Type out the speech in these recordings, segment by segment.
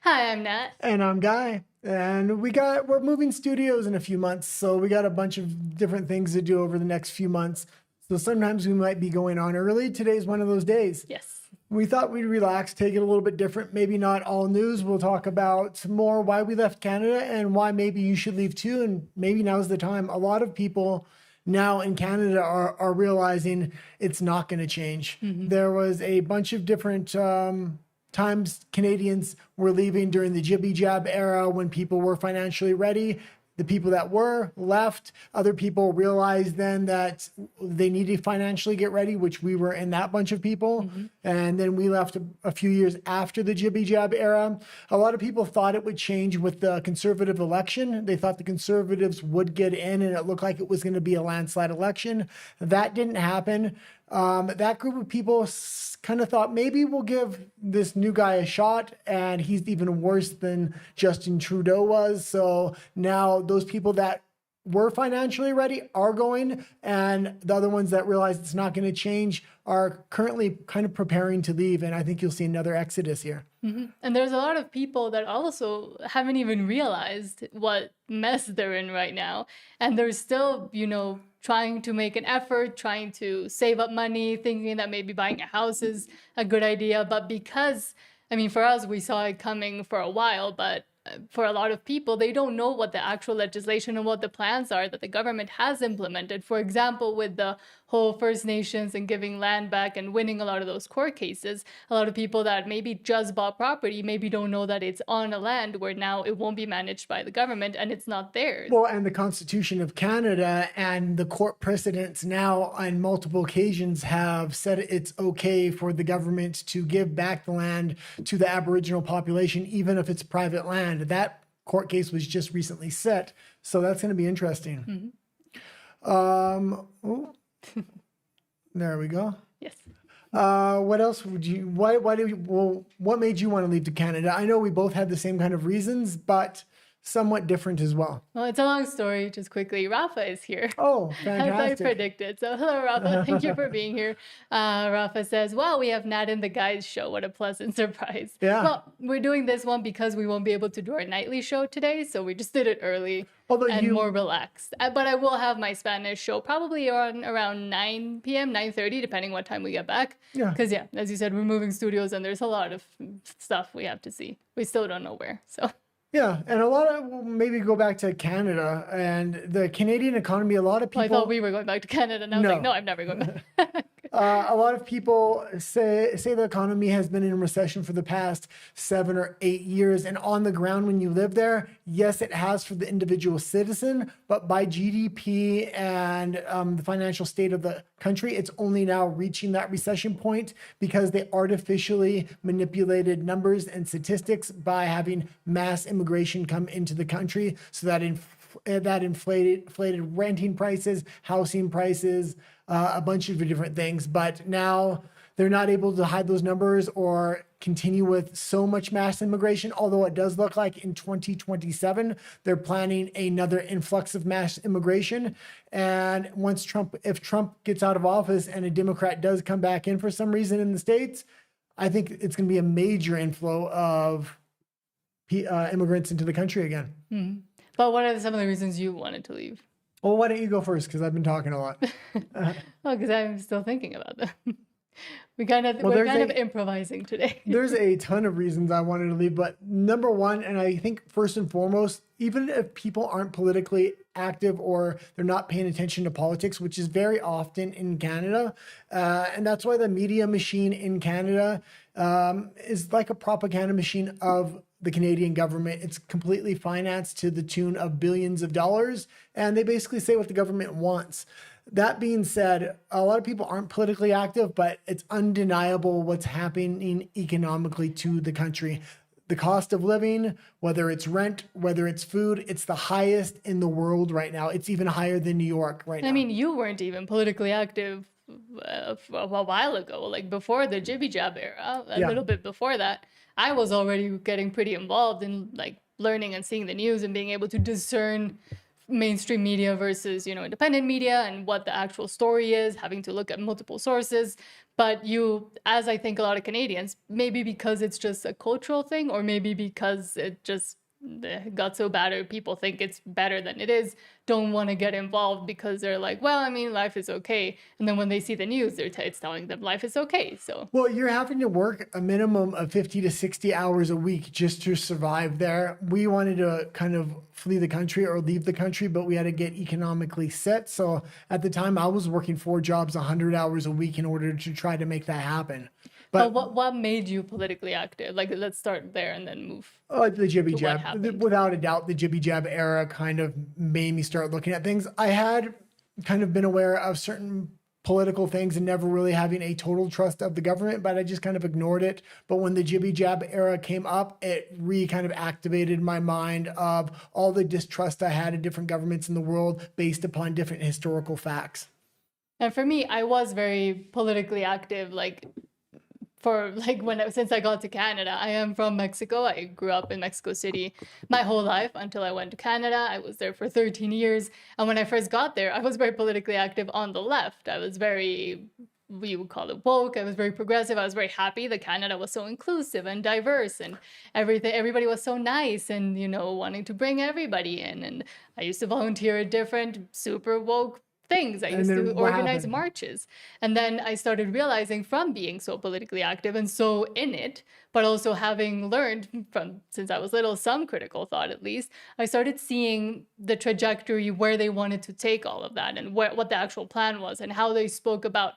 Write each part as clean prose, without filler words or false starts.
Hi, I'm Nat. And I'm Guy. And we're moving studios in a few months, so we got a bunch of different things to do over the next few months. So sometimes we might be going on early. Today's one of those days. Yes. We thought we'd relax, take it a little bit different. Maybe not all news. We'll talk about more why we left Canada and why maybe you should leave too. And maybe now's the time. A lot of people now in Canada are realizing it's not going to change. There was a bunch of different times Canadians were leaving during the jibby jab era when people were financially ready. The people that were left, other people realized then that they needed to financially get ready, which we were in that bunch of people. And then we left a few years after the jibby jab era. A lot of people thought it would change with the Conservative election. They thought the Conservatives would get in and it looked like it was going to be a landslide election. That didn't happen. That group of people kind of thought maybe we'll give this new guy a shot, and he's even worse than Justin Trudeau was. So now those people that were financially ready are going, and the other ones that realize it's not going to change are currently kind of preparing to leave. And I think you'll see another exodus here. And there's a lot of people that also haven't even realized what mess they're in right now. And they're still, trying to make an effort, trying to save up money, thinking that maybe buying a house is a good idea. But because, for us, we saw it coming for a while, but for a lot of people, they don't know what the actual legislation and what the plans are that the government has implemented. For example, with the whole First Nations and giving land back and winning a lot of those court cases, a lot of people that maybe just bought property maybe don't know that it's on a land where now it won't be managed by the government and it's not theirs. Well, and the Constitution of Canada and the court precedents now on multiple occasions have said it's okay for the government to give back the land to the Aboriginal population, even if it's private land. That court case was just recently set, so that's going to be interesting. There we go. Yes. What else would you? What made you want to leave to Canada? I know we both had the same kind of reasons, but somewhat different as well. Well, it's a long story. Just quickly, Rafa is here. Oh, As fantastic. I predicted. So hello, Rafa. Thank you for being here. Rafa says, well, we have Nat in the Guys show. What a pleasant surprise. Yeah. Well, we're doing this one because we won't be able to do our nightly show today. So we just did it early and more relaxed. But I will have my Spanish show probably on around 9 p.m., 9:30, depending what time we get back. Yeah. Because, as you said, we're moving studios and there's a lot of stuff we have to see. We still don't know where. So. Yeah, and a lot of maybe go back to Canada and the Canadian economy. A lot of people. Well, I thought we were going back to Canada, and I was like, no, I'm never going back. A lot of people say the economy has been in recession for the past 7 or 8 years, and on the ground when you live there, yes, it has for the individual citizen, but by GDP and the financial state of the country, it's only now reaching that recession point because they artificially manipulated numbers and statistics by having mass immigration come into the country, so that inflated renting prices, housing prices, a bunch of different things. But now they're not able to hide those numbers or continue with so much mass immigration, although it does look like in 2027, they're planning another influx of mass immigration. And if Trump gets out of office and a Democrat does come back in for some reason in the States, I think it's going to be a major inflow of immigrants into the country again. But what are some of the reasons you wanted to leave? Well, why don't you go first? Because I've been talking a lot. Well, because I'm still thinking about them. We're kind of improvising today. There's a ton of reasons I wanted to leave, but number one, and I think first and foremost, even if people aren't politically active or they're not paying attention to politics, which is very often in Canada, and that's why the media machine in Canada is like a propaganda machine of the Canadian government. It's completely financed to the tune of billions of dollars, and they basically say what the government wants. That being said, a lot of people aren't politically active, but it's undeniable what's happening economically to the country. The cost of living, whether it's rent, whether it's food, it's the highest in the world right now. It's even higher than New York right now. I mean, you weren't even politically active a while ago, like before the Jibby Jab era, a little bit before that. I was already getting pretty involved in like learning and seeing the news and being able to discern mainstream media versus, independent media and what the actual story is, having to look at multiple sources. But as I think a lot of Canadians, maybe because it's just a cultural thing, or maybe because it just got so bad or people think it's better than it is, don't want to get involved because they're like, well, I mean, life is okay. And then when they see the news, it's telling them life is okay. So, well, you're having to work a minimum of 50 to 60 hours a week just to survive there. We wanted to kind of flee the country or leave the country, but we had to get economically set. So at the time I was working 4 jobs, 100 hours a week in order to try to make that happen. But what made you politically active? Like, let's start there and then move. The jibby what jab, happened. without a doubt, the jibby jab era kind of made me start looking at things. I had kind of been aware of certain political things and never really having a total trust of the government, but I just kind of ignored it. But when the jibby jab era came up, it kind of activated my mind of all the distrust I had in different governments in the world based upon different historical facts. And for me, I was very politically active, since I got to Canada. I am from Mexico. I grew up in Mexico City my whole life until I went to Canada. I was there for 13 years. And when I first got there, I was very politically active on the left. I was we would call it woke. I was very progressive. I was very happy that Canada was so inclusive and diverse and everything. Everybody was so nice and, wanting to bring everybody in. And I used to volunteer at different super woke things. I used to organize marches. And then I started realizing from being so politically active and so in it, but also having learned since I was little, some critical thought at least, I started seeing the trajectory where they wanted to take all of that and what the actual plan was and how they spoke about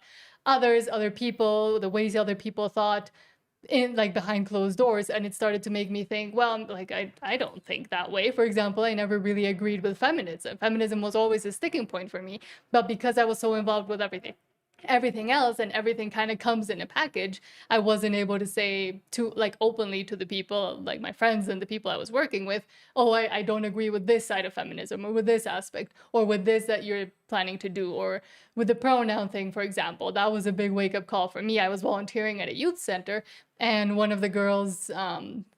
other people, the ways other people thought in behind closed doors. And it started to make me think, well, I don't think that way. For example, I never really agreed with feminism. Feminism was always a sticking point for me, but because I was so involved with everything else and everything kind of comes in a package, I wasn't able to say openly to the people, like my friends and the people I was working with, oh, I don't agree with this side of feminism or with this aspect or with this that you're planning to do, or with the pronoun thing, for example. That was a big wake-up call for me. I was volunteering at a youth center, and one of the girls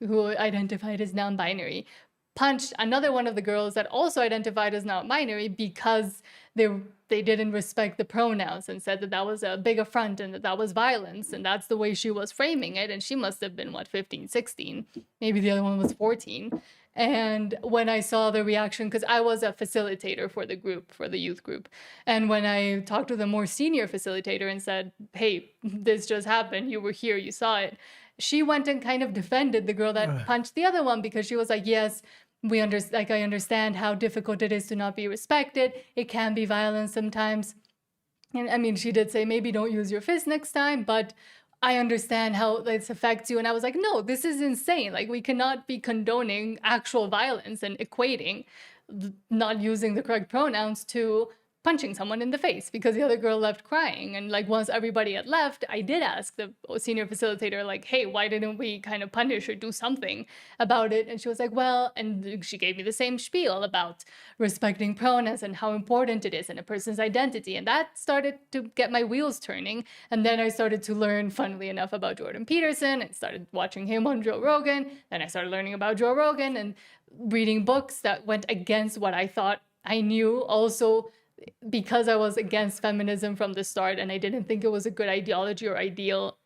who identified as non-binary punched another one of the girls that also identified as non-binary because they didn't respect the pronouns and said that was a big affront and that was violence. And that's the way she was framing it. And she must have been, 15, 16? Maybe the other one was 14. And when I saw the reaction, because I was a facilitator for the youth group. And when I talked to the more senior facilitator and said, hey, this just happened, you were here, you saw it, she went and kind of defended the girl that punched the other one because she was like, yes, I understand how difficult it is to not be respected. It can be violent sometimes. And I mean, she did say, maybe don't use your fist next time, but I understand how this affects you. And I was like, no, this is insane. We cannot be condoning actual violence and equating not using the correct pronouns to punching someone in the face, because the other girl left crying. And once everybody had left, I did ask the senior facilitator, hey, why didn't we kind of punish or do something about it? And she was like, well, and she gave me the same spiel about respecting pronouns and how important it is in a person's identity. And that started to get my wheels turning. And then I started to learn, funnily enough, about Jordan Peterson and started watching him on Joe Rogan. Then I started learning about Joe Rogan and reading books that went against what I thought I knew. Also, because I was against feminism from the start and I didn't think it was a good ideology or ideal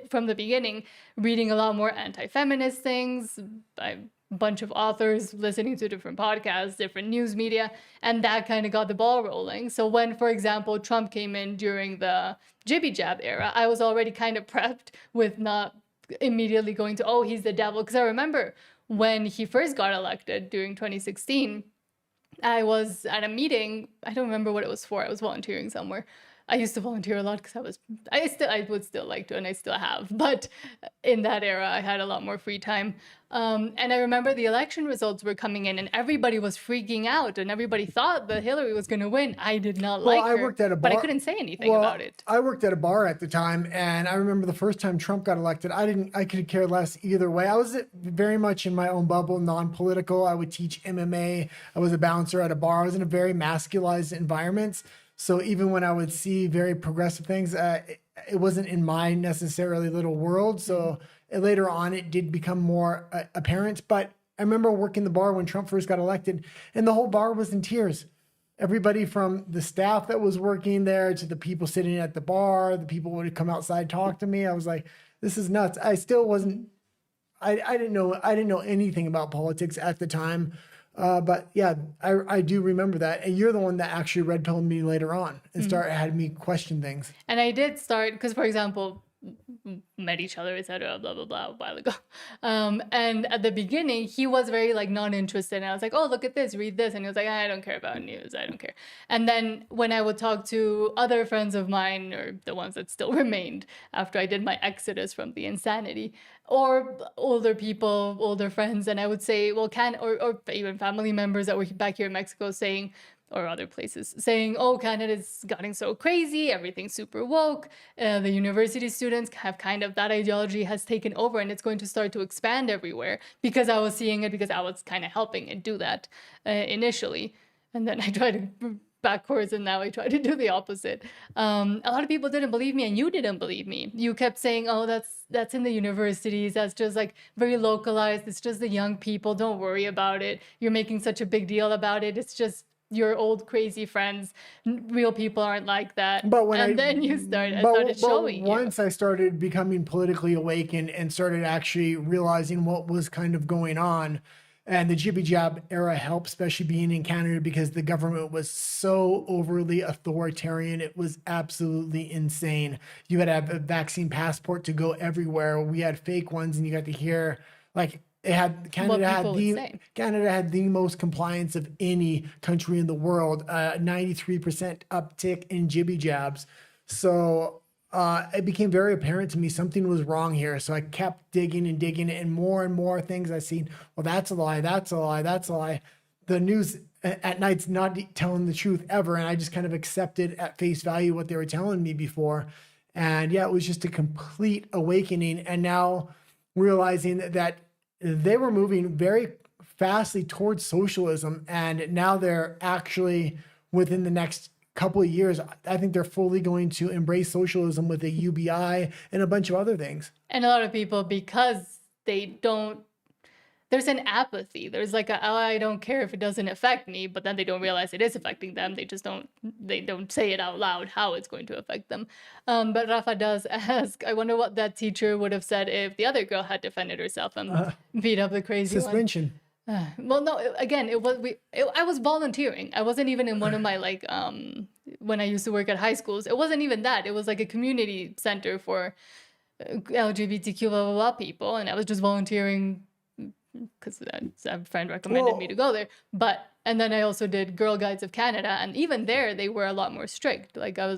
from the beginning, reading a lot more anti-feminist things, a bunch of authors, listening to different podcasts, different news media, and that kind of got the ball rolling. So when, for example, Trump came in during the jibby jab era, I was already kind of prepped with not immediately going to, oh, he's the devil. Because I remember when he first got elected during 2016, I was at a meeting. I don't remember what it was for. I was volunteering somewhere. I used to volunteer a lot because I would still like to, and I still have. But in that era, I had a lot more free time. And I remember the election results were coming in, and everybody was freaking out, and everybody thought that Hillary was going to win. I did not like her. I worked at a bar, but I couldn't say anything about it. I worked at a bar at the time, and I remember the first time Trump got elected, I could care less either way. I was very much in my own bubble, non-political. I would teach MMA. I was a bouncer at a bar. I was in a very masculized environment. So even when I would see very progressive things, it wasn't in my necessarily little world. So later on, it did become more apparent. But I remember working the bar when Trump first got elected, and the whole bar was in tears. Everybody from the staff that was working there to the people sitting at the bar, the people would come outside, talk to me. I was like, this is nuts. I still wasn't, I didn't know anything about politics at the time. But yeah, I do remember that. And you're the one that actually red pilled me later on and had me question things. And I did start, because for example, met each other, etc., blah blah blah, a while ago. And at the beginning, he was very like non-interested, and I was like, "Oh, look at this, read this," and he was like, "I don't care about news, I don't care." And then when I would talk to other friends of mine, or the ones that still remained after I did my exodus from the insanity, or older people, older friends, and I would say, "Well, or even family members that were back here in Mexico saying." Or other places saying, oh, Canada's getting so crazy, everything's super woke. The university students have kind of, that ideology has taken over and it's going to start to expand everywhere, because I was seeing it, because I was kind of helping it do that initially. And then I tried to backwards, and now I try to do the opposite. A lot of people didn't believe me, and you didn't believe me. You kept saying, oh, that's in the universities, that's just like very localized, it's just the young people, don't worry about it. You're making such a big deal about it, it's just your old crazy friends. Real people aren't like that. But when then you started showing once you. I started becoming politically awakened and started actually realizing what was kind of going on, and the jibby jab era helped, especially being in Canada, because the government was so overly authoritarian. It was absolutely insane. You had to have a vaccine passport to go everywhere. We had fake ones, and you got to hear like, Canada had the most compliance of any country in the world, 93% uptick in jibby jabs. So it became very apparent to me something was wrong here. So I kept digging and more things I seen. Well, that's a lie. That's a lie. That's a lie. The news at night's not telling the truth ever. And I just kind of accepted at face value what they were telling me before. And yeah, it was just a complete awakening. And now realizing that they were moving very fastly towards socialism, and now they're actually, within the next couple of years, I think they're fully going to embrace socialism with a UBI and a bunch of other things. And a lot of people, because there's an apathy. There's like I don't care if it doesn't affect me, but then they don't realize it is affecting them. They just don't say it out loud how it's going to affect them. But Rafa does ask, I wonder what that teacher would have said if the other girl had defended herself and beat up the crazy suspension. Well, no, again, I was volunteering. I wasn't even in one of my like when I used to work at high schools. It wasn't even that. It was like a community center for LGBTQ blah blah blah people, and I was just volunteering because a friend recommended me to go there. And then I also did Girl Guides of Canada, and even there they were a lot more strict. Like I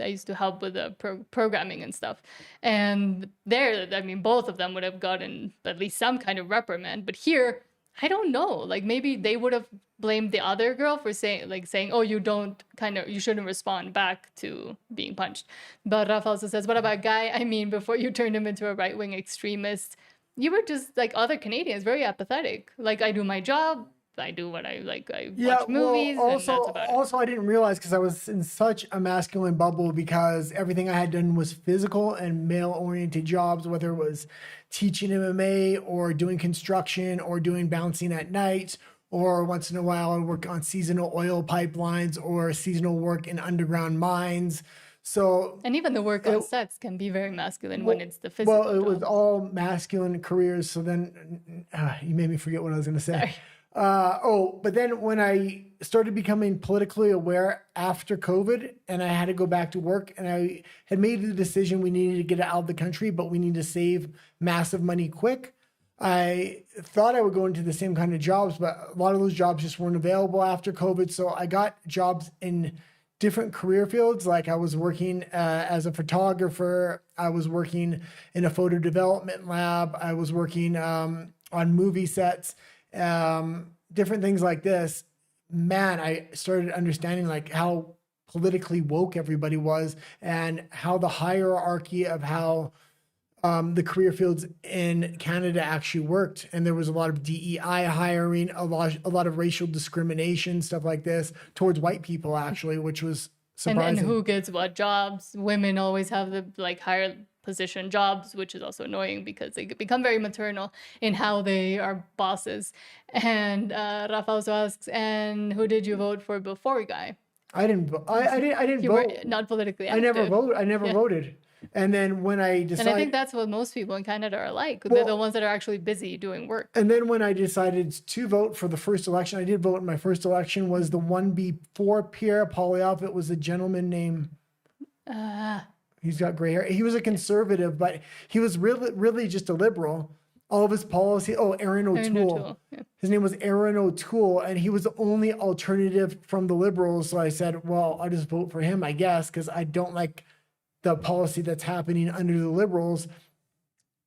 used to help with the programming and stuff, and there, I mean, both of them would have gotten at least some kind of reprimand. But here, I don't know. Like maybe they would have blamed the other girl for saying, oh, you shouldn't respond back to being punched. But Rafa also says, what about guy? I mean, before you turned him into a right-wing extremist, you were just like other Canadians, very apathetic. Like, I do my job, I do what I like, I watch movies, and that's about it. Also, I didn't realize, because I was in such a masculine bubble, because everything I had done was physical and male-oriented jobs, whether it was teaching MMA or doing construction or doing bouncing at night, or once in a while I work on seasonal oil pipelines or seasonal work in underground mines. So, and even the work on sets can be very masculine when it's the physical. Well, it was all masculine careers. So then you made me forget what I was going to say. But then when I started becoming politically aware after COVID, and I had to go back to work, and I had made the decision we needed to get out of the country, but we need to save massive money quick. I thought I would go into the same kind of jobs, but a lot of those jobs just weren't available after COVID. So I got jobs in different career fields. Like I was working as a photographer. I was working in a photo development lab. I was working on movie sets, different things like this. Man, I started understanding like how politically woke everybody was, and how the hierarchy of how the career fields in Canada actually worked. And there was a lot of DEI hiring, a lot of racial discrimination, stuff like this towards white people, actually, which was surprising. And who gets what jobs? Women always have the like higher position jobs, which is also annoying because they become very maternal in how they are bosses. And Rafa also asks, and who did you vote for before, Guy? I didn't. I didn't You were vote. not politically I active. never voted. I never Yeah. voted. And then when I And I decided, think that's what most people in Canada are like. They're the Well- ones that are actually busy doing work. and then when I decided to vote for the first election, I did vote in my first election. Was the one before Pierre Poilievre. It was a gentleman named. He's got gray hair. He was a conservative, but he was really just a liberal. All of his policy. Oh, Aaron Erin O'Toole. O'Toole, yeah. His name was Aaron O'Toole, and he was the only alternative from the Liberals. So I said, well, I'll just vote for him, I guess, because I don't like the policy that's happening under the Liberals.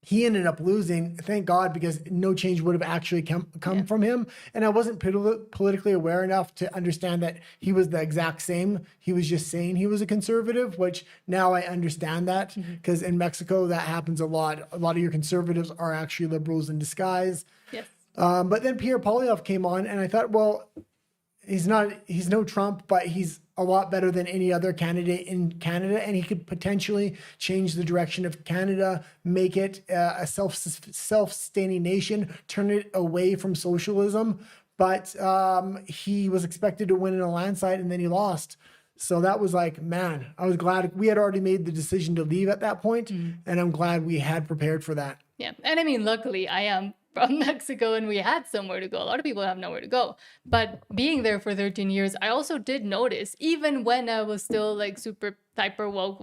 He ended up losing, thank God, because no change would have actually come from him. And I wasn't politically aware enough to understand that he was the exact same. He was just saying he was a conservative, which now I understand that, because in Mexico, that happens a lot. A lot of your conservatives are actually liberals in disguise. Yes. But then Pierre Poilievre came on, and I thought, well, he's no Trump, but he's a lot better than any other candidate in Canada, and he could potentially change the direction of Canada, make it a self-sustaining nation, turn it away from socialism. But he was expected to win in a landslide, and then he lost. So that was like, man, I was glad we had already made the decision to leave at that point, and I'm glad we had prepared for that. Yeah. And I mean, luckily, I am from Mexico and we had somewhere to go. A lot of people have nowhere to go. But being there for 13 years, I also did notice, even when I was still like super hyper woke,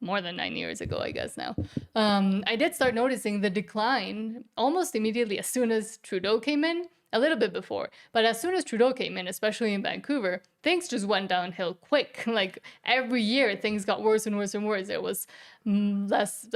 more than 9 years ago, I guess now, I did start noticing the decline almost immediately as soon as Trudeau came in. A little bit before, but as soon as Trudeau came in, especially in Vancouver, things just went downhill quick. Like every year, things got worse and worse and worse. It was less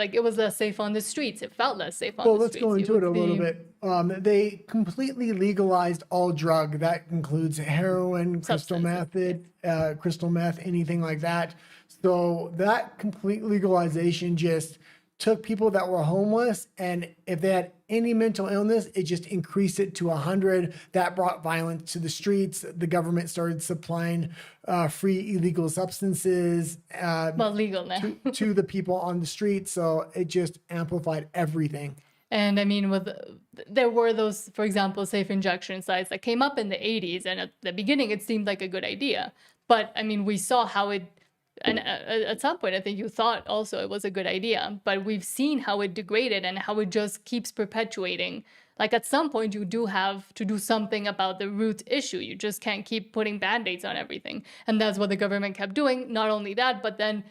safe on the streets. It felt less safe on Well, the let's streets. go You into it a would little see- bit. They completely legalized all drug. That includes heroin, crystal meth, anything like that. So that complete legalization just took people that were homeless, and if they had any mental illness, it just increased it to 100. That brought violence to the streets. The government started supplying free illegal substances Well, legal now. to the people on the street. So it just amplified everything. And I mean, there were those, for example, safe injection sites that came up in the 80s. And at the beginning, it seemed like a good idea. But I mean, we saw how and at some point, I think you thought also it was a good idea, but we've seen how it degraded and how it just keeps perpetuating. Like at some point, you do have to do something about the root issue. You just can't keep putting Band-Aids on everything. And that's what the government kept doing. Not only that, but then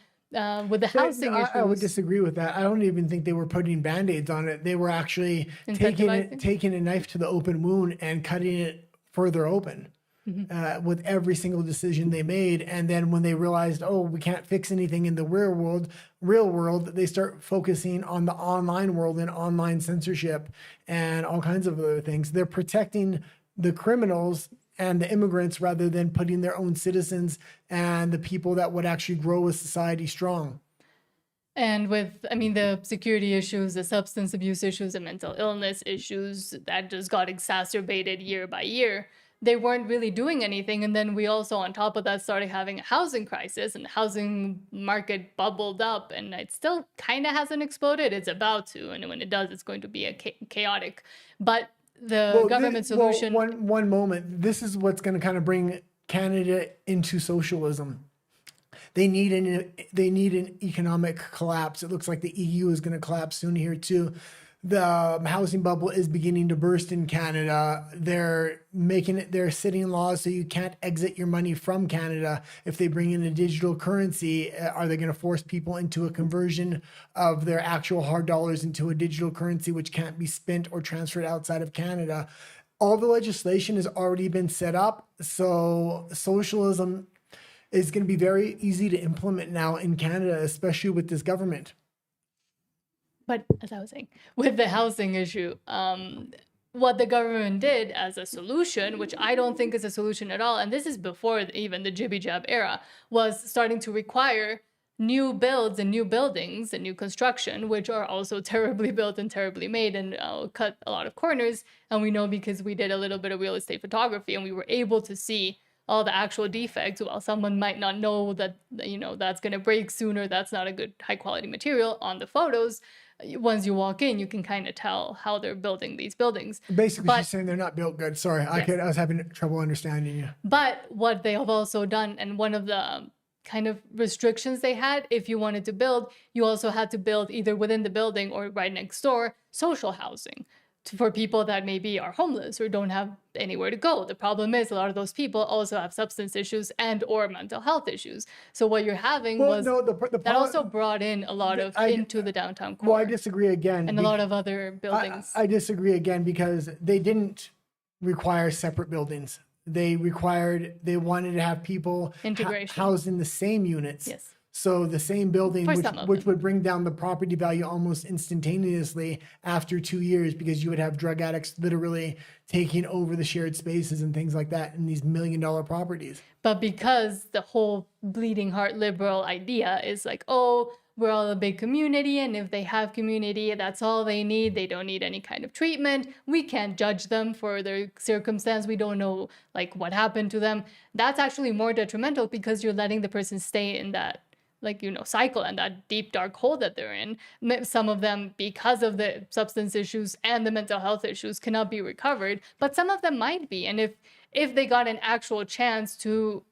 with the housing issues. I would disagree with that. I don't even think they were putting Band-Aids on it. They were actually Incentivizing? taking a knife to the open wound and cutting it further open. With every single decision they made. And then when they realized, oh, we can't fix anything in the real world, they start focusing on the online world and online censorship and all kinds of other things. They're protecting the criminals and the immigrants rather than putting their own citizens and the people that would actually grow a society strong. And the security issues, the substance abuse issues, the mental illness issues that just got exacerbated year by year, they weren't really doing anything. And then we also, on top of that, started having a housing crisis, and the housing market bubbled up, and it still kind of hasn't exploded. It's about to, and when it does, it's going to be chaotic. But the government solution... One moment. This is what's going to kind of bring Canada into socialism. They need an economic collapse. It looks like the EU is going to collapse soon here too. The housing bubble is beginning to burst in Canada. They're setting laws so you can't exit your money from Canada. If they bring in a digital currency, are they going to force people into a conversion of their actual hard dollars into a digital currency, which can't be spent or transferred outside of Canada? All the legislation has already been set up. So socialism is going to be very easy to implement now in Canada, especially with this government. But as I was saying, with the housing issue, what the government did as a solution, which I don't think is a solution at all, and this is before even the Jibby Jab era, was starting to require new builds and new buildings and new construction, which are also terribly built and terribly made and cut a lot of corners. And we know because we did a little bit of real estate photography and we were able to see all the actual defects, while someone might not know that, that's going to break sooner, that's not a good high quality material on the photos. Once you walk in, you can kind of tell how they're building these buildings. Basically, But she's saying they're not built good. Sorry, yes. I was having trouble understanding you. But what they have also done, and one of the kind of restrictions they had, if you wanted to build, you also had to build either within the building or right next door social housing for people that maybe are homeless or don't have anywhere to go. The problem is a lot of those people also have substance issues and or mental health issues. So what you're having Well, was no, the that problem, also brought in a lot of into the downtown well, I core disagree again. and a lot of other buildings. I disagree again because they didn't require separate buildings. They wanted to have people Integration. housed in the same units. Yes. So the same building, For some of which them. would bring down the property value almost instantaneously after 2 years, because you would have drug addicts literally taking over the shared spaces and things like that in these $1 million properties. But because the whole bleeding heart liberal idea is like, oh, we're all a big community, and if they have community, that's all they need. They don't need any kind of treatment. We can't judge them for their circumstance. We don't know like what happened to them. That's actually more detrimental because you're letting the person stay in that cycle and that deep dark hole that they're in. Some of them, because of the substance issues and the mental health issues, cannot be recovered, but some of them might be. And if they got an actual chance to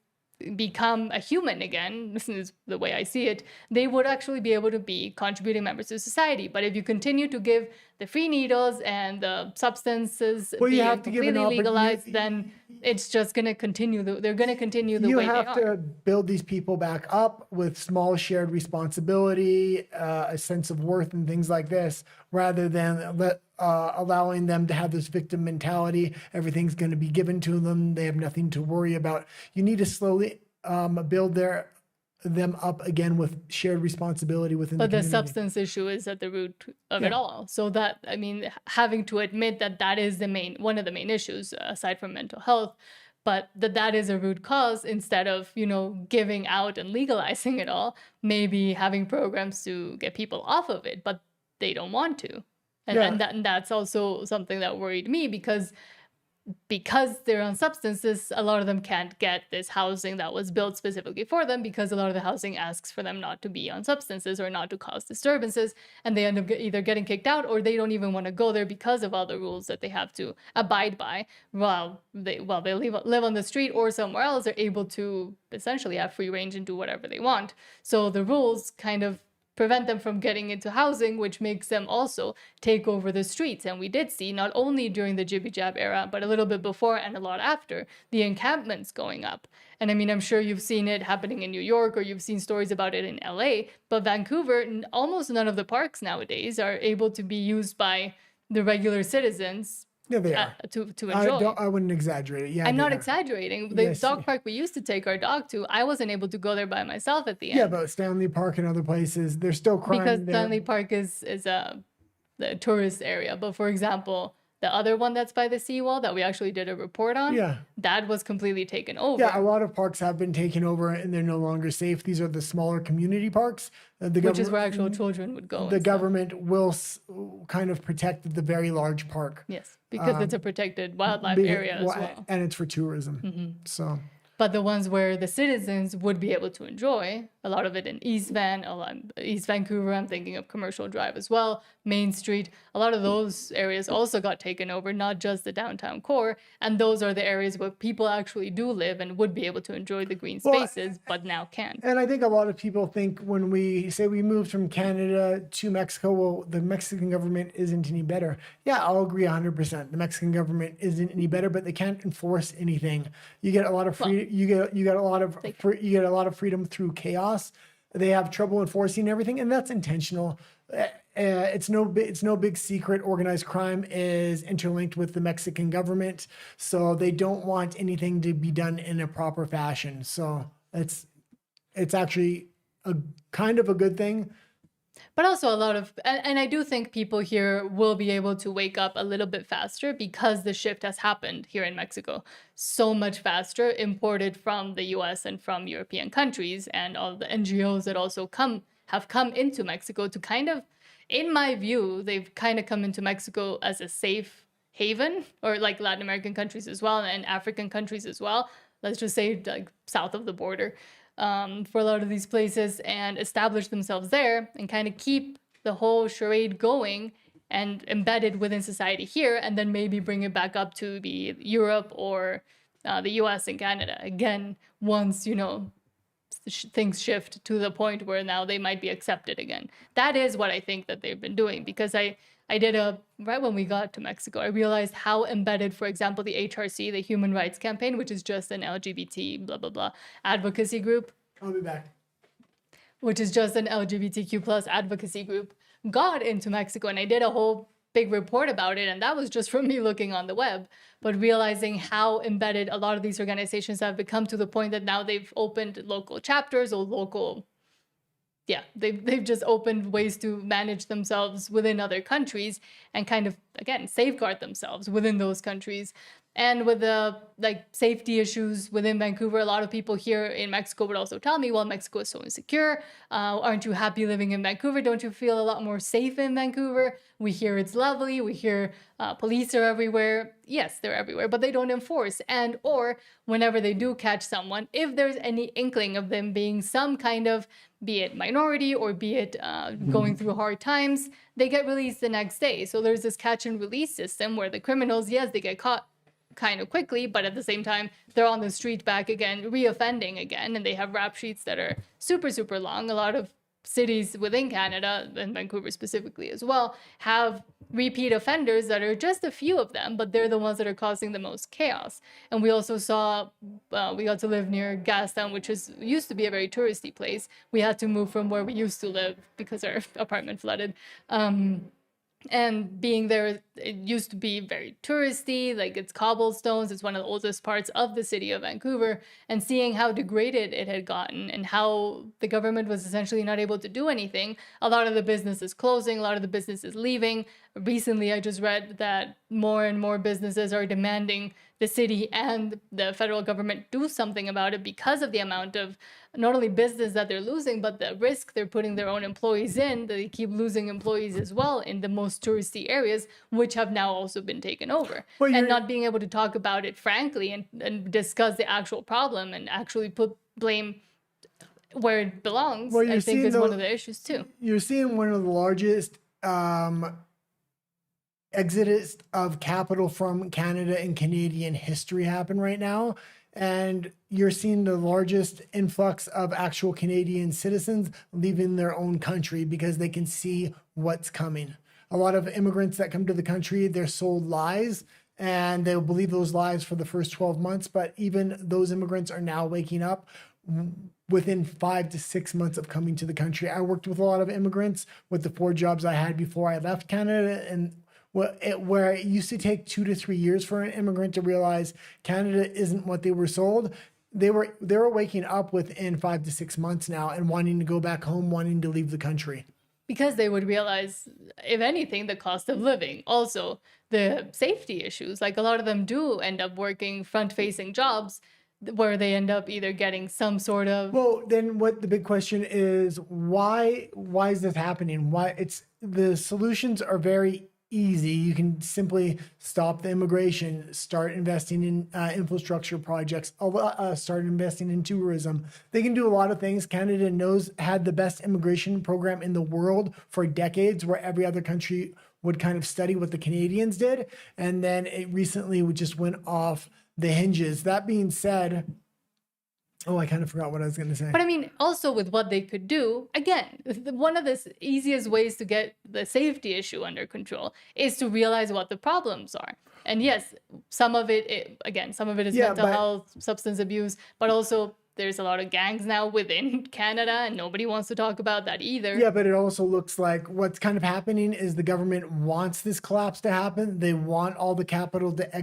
become a human again, this is the way I see it, they would actually be able to be contributing members to society. But if you continue to give the free needles and the substances you being have to give completely legalized, then it's just going to continue. They're going to continue the You way they have are. to build these people back up with small shared responsibility, a sense of worth, and things like this, rather than allowing them to have this victim mentality. Everything's going to be given to them. They have nothing to worry about. You need to slowly build them up again with shared responsibility within But the the community. substance issue is at the root of it all. So that, I mean, having to admit that is one of the main issues aside from mental health, but that is a root cause, instead of, giving out and legalizing it all, maybe having programs to get people off of it, but they don't want to. And that's also something that worried me because they're on substances, a lot of them can't get this housing that was built specifically for them, because a lot of the housing asks for them not to be on substances or not to cause disturbances, and they end up either getting kicked out or they don't even want to go there because of all the rules that they have to abide by while they live on the street or somewhere else. They're able to essentially have free range and do whatever they want. So the rules kind of prevent them from getting into housing, which makes them also take over the streets. And we did see, not only during the Jibby Jab era, but a little bit before and a lot after, the encampments going up. And I mean, I'm sure you've seen it happening in New York, or you've seen stories about it in LA, but Vancouver, almost none of the parks nowadays are able to be used by the regular citizens. Yeah, they are. To enjoy. I wouldn't exaggerate it. Yeah, I'm they not are. exaggerating. The Yes. dog park we used to take our dog to, I wasn't able to go there by myself at the end. Yeah, but Stanley Park and other places, there's still crime Because there. Stanley Park is the tourist area. But for example, the other one that's by the seawall that we actually did a report on, Yeah. that was completely taken over. Yeah, a lot of parks have been taken over and they're no longer safe. These are the smaller community parks. Which is where actual children would go. the and stuff. government will kind of protect the very large park. Yes, because it's a protected wildlife Be- area as well. And it's for tourism. So But the ones where the citizens would be able to enjoy, a lot of it in East Vancouver, I'm thinking of Commercial Drive as well, Main Street, a lot of those areas also got taken over, not just the downtown core. And those are the areas where people actually do live and would be able to enjoy the green spaces, but now can't. And I think a lot of people think when we say we moved from Canada to Mexico, well, the Mexican government isn't any better. Yeah, I'll agree 100%. The Mexican government isn't any better, but they can't enforce anything. You get a lot of you get a lot of freedom through chaos. They have trouble enforcing everything, and that's intentional. It's no big secret. Organized crime is interlinked with the Mexican government, so they don't want anything to be done in a proper fashion. So it's actually a kind of a good thing. But also a lot of, and I do think people here will be able to wake up a little bit faster because the shift has happened here in Mexico so much faster, imported from the US and from European countries, and all the NGOs that also have come into Mexico to kind of, in my view, they've kind of come into Mexico as a safe haven, or like Latin American countries as well and African countries as well. let's just say like south of the border, for a lot of these places, and establish themselves there and kind of keep the whole charade going and embedded within society here, and then maybe bring it back up to be Europe or the US and Canada again once, things shift to the point where now they might be accepted again. That is what I think that they've been doing, because I did right when we got to Mexico, I realized how embedded, for example, the HRC, the Human Rights Campaign, which is just an LGBT blah, blah, blah advocacy group. I'll be back. Which is just an LGBTQ plus advocacy group, got into Mexico. And I did a whole big report about it. And that was just from me looking on the web, but realizing how embedded a lot of these organizations have become, to the point that now they've opened local chapters or they've just opened ways to manage themselves within other countries and kind of, again, safeguard themselves within those countries. And with the safety issues within Vancouver, a lot of people here in Mexico would also tell me, well, Mexico is so insecure. Aren't you happy living in Vancouver? Don't you feel a lot more safe in Vancouver? We hear it's lovely. We hear police are everywhere. Yes, they're everywhere, but they don't enforce. And or whenever they do catch someone, if there's any inkling of them being some kind of, be it minority or be it going through hard times, they get released the next day. So there's this catch and release system where the criminals, yes, they get caught kind of quickly, but at the same time, they're on the street back again, reoffending again, and they have rap sheets that are super, super long. A lot of cities within Canada, and Vancouver specifically as well, have repeat offenders that are just a few of them, but they're the ones that are causing the most chaos. And we also saw, we got to live near Gastown, which used to be a very touristy place. We had to move from where we used to live because our apartment flooded. And being there, it used to be very touristy, like it's cobblestones. It's one of the oldest parts of the city of Vancouver. And seeing how degraded it had gotten and how the government was essentially not able to do anything. A lot of the businesses closing, a lot of the businesses leaving. Recently, I just read that more and more businesses are demanding the city and the federal government do something about it because of the amount of not only business that they're losing, but the risk they're putting their own employees in, that they keep losing employees as well in the most touristy areas, which have now also been taken over. And not being able to talk about it frankly and discuss the actual problem and actually put blame where it belongs, I think is one of the issues too. You're seeing one of the largest exodus of capital from Canada and Canadian history happen right now. And you're seeing the largest influx of actual Canadian citizens leaving their own country because they can see what's coming. A lot of immigrants that come to the country, they're sold lies and they'll believe those lies for the first 12 months. But even those immigrants are now waking up within 5 to 6 months of coming to the country. I worked with a lot of immigrants with the 4 jobs I had before I left Canada, and where it used to take 2 to 3 years for an immigrant to realize Canada isn't what they were sold. They were waking up within 5 to 6 months now and wanting to go back home, wanting to leave the country. Because they would realize, if anything, the cost of living. Also, the safety issues. Like a lot of them do end up working front-facing jobs where they end up either getting some sort of... Well, then what the big question is, why is this happening? The solutions are very easy. You can simply stop the immigration, start investing in infrastructure projects, start investing in tourism. They can do a lot of things. Canada had the best immigration program in the world for decades, where every other country would kind of study what the Canadians did. And then it recently just went off the hinges. That being said, I kind of forgot what I was going to say. But I mean, also with what they could do, again, one of the easiest ways to get the safety issue under control is to realize what the problems are. And yes, some of it is mental health, substance abuse, but also there's a lot of gangs now within Canada, and nobody wants to talk about that either. Yeah, but it also looks like what's kind of happening is the government wants this collapse to happen. They want all the capital to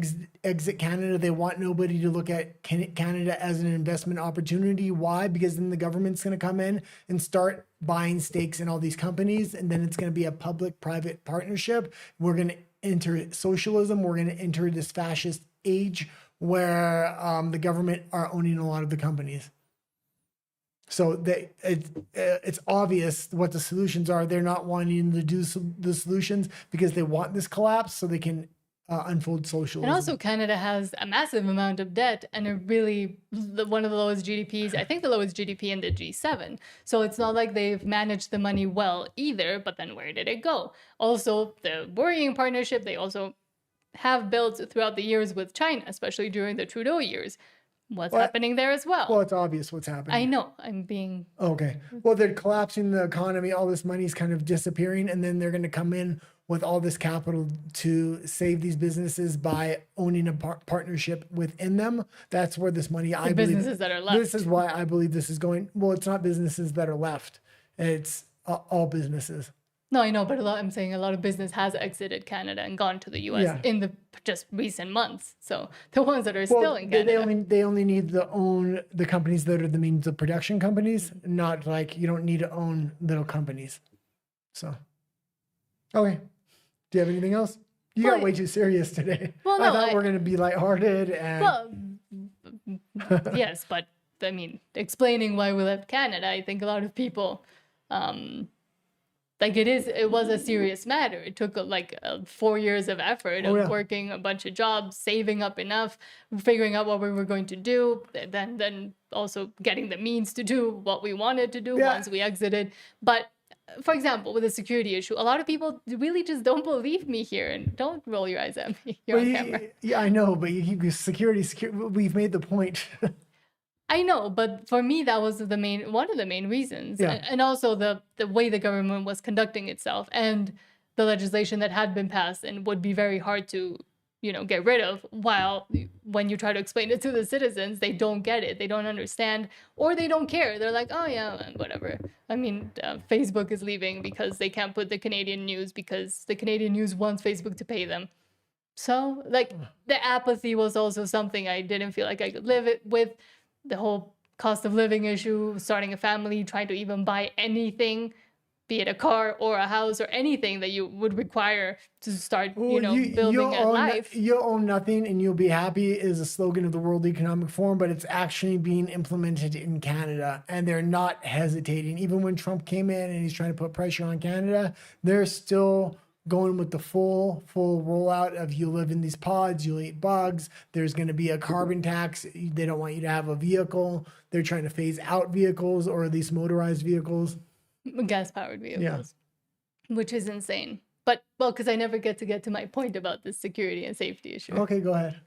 exit Canada. They want nobody to look at Canada as an investment opportunity. Why? Because then the government's going to come in and start buying stakes in all these companies, and then it's going to be a public-private partnership. We're going to enter socialism. We're going to enter this fascist age where the government are owning a lot of the companies. So it's obvious what the solutions are. They're not wanting to do the solutions because they want this collapse so they can unfold And socialism. also, Canada has a massive amount of debt and one of the lowest GDPs, I think the lowest GDP in the G7. So it's not like they've managed the money well either, but then where did it go? Also, the worrying partnership they also have built throughout the years with China, especially during the Trudeau years. What's Well, happening there as well? Well, it's obvious what's happening. I know, I'm being. Okay. Well, they're collapsing the economy. All this money's kind of disappearing, and then they're going to come in with all this capital to save these businesses by owning a partnership within them. That's where this money, I believe, businesses that are left. This is why I believe this is going. Well, it's not businesses that are left. It's all businesses. No, I know, but I'm saying a lot of business has exited Canada and gone to the US Yeah. in the just recent months. So the ones that are still in Canada. They only need to own the companies that are the means of production companies, not like you don't need to own little companies. So, okay. Do you have anything else? You got way too serious today. Well, I no, thought we're going to be lighthearted and well, yes, but I mean, explaining why we left Canada, I think a lot of people, like it was a serious matter. It took 4 years of effort of working a bunch of jobs, saving up enough, figuring out what we were going to do, then also getting the means to do what we wanted to do once we exited. But for example, with the security issue, a lot of people really just don't believe me here, and don't roll your eyes at me. You're on camera. Yeah, I know, but you keep security. We've made the point. I know, but for me, that was one of the main reasons. Yeah. And also the way the government was conducting itself and the legislation that had been passed and would be very hard to, get rid of, while when you try to explain it to the citizens, they don't get it. They don't understand, or they don't care. They're like, oh yeah, whatever. I mean, Facebook is leaving because they can't put the Canadian news because the Canadian news wants Facebook to pay them. So the apathy was also something I didn't feel like I could live it with. The whole cost of living issue, starting a family, trying to even buy anything, be it a car or a house or anything that you would require to start, building a life. You'll own nothing and you'll be happy is a slogan of the World Economic Forum, but it's actually being implemented in Canada, and they're not hesitating. Even when Trump came in and he's trying to put pressure on Canada, they're still going with the full rollout of you live in these pods, you'll eat bugs. There's going to be a carbon tax. They don't want you to have a vehicle. They're trying to phase out vehicles, or at least motorized vehicles. Gas-powered vehicles, which is insane. But, because I never get to my point about the security and safety issue. Okay, go ahead.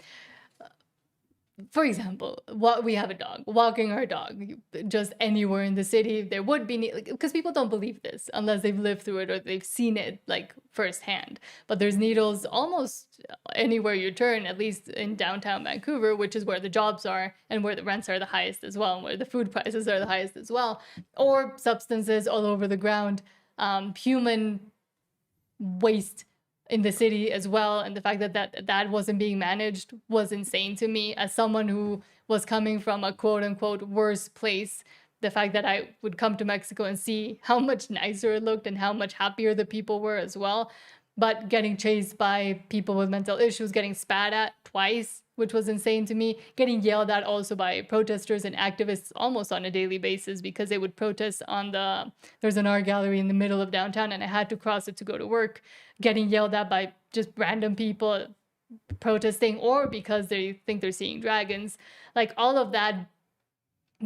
For example, we have a dog, walking our dog, just anywhere in the city, there would be, because people don't believe this unless they've lived through it or they've seen it firsthand. But there's needles almost anywhere you turn, at least in downtown Vancouver, which is where the jobs are and where the rents are the highest as well, and where the food prices are the highest as well, or substances all over the ground, human waste in the city as well. And the fact that wasn't being managed was insane to me as someone who was coming from a quote unquote worse place. The fact that I would come to Mexico and see how much nicer it looked and how much happier the people were as well. But getting chased by people with mental issues, getting spat at twice, which was insane to me, getting yelled at also by protesters and activists almost on a daily basis, because they would protest there's an art gallery in the middle of downtown and I had to cross it to go to work, getting yelled at by just random people protesting, or because they think they're seeing dragons. All of that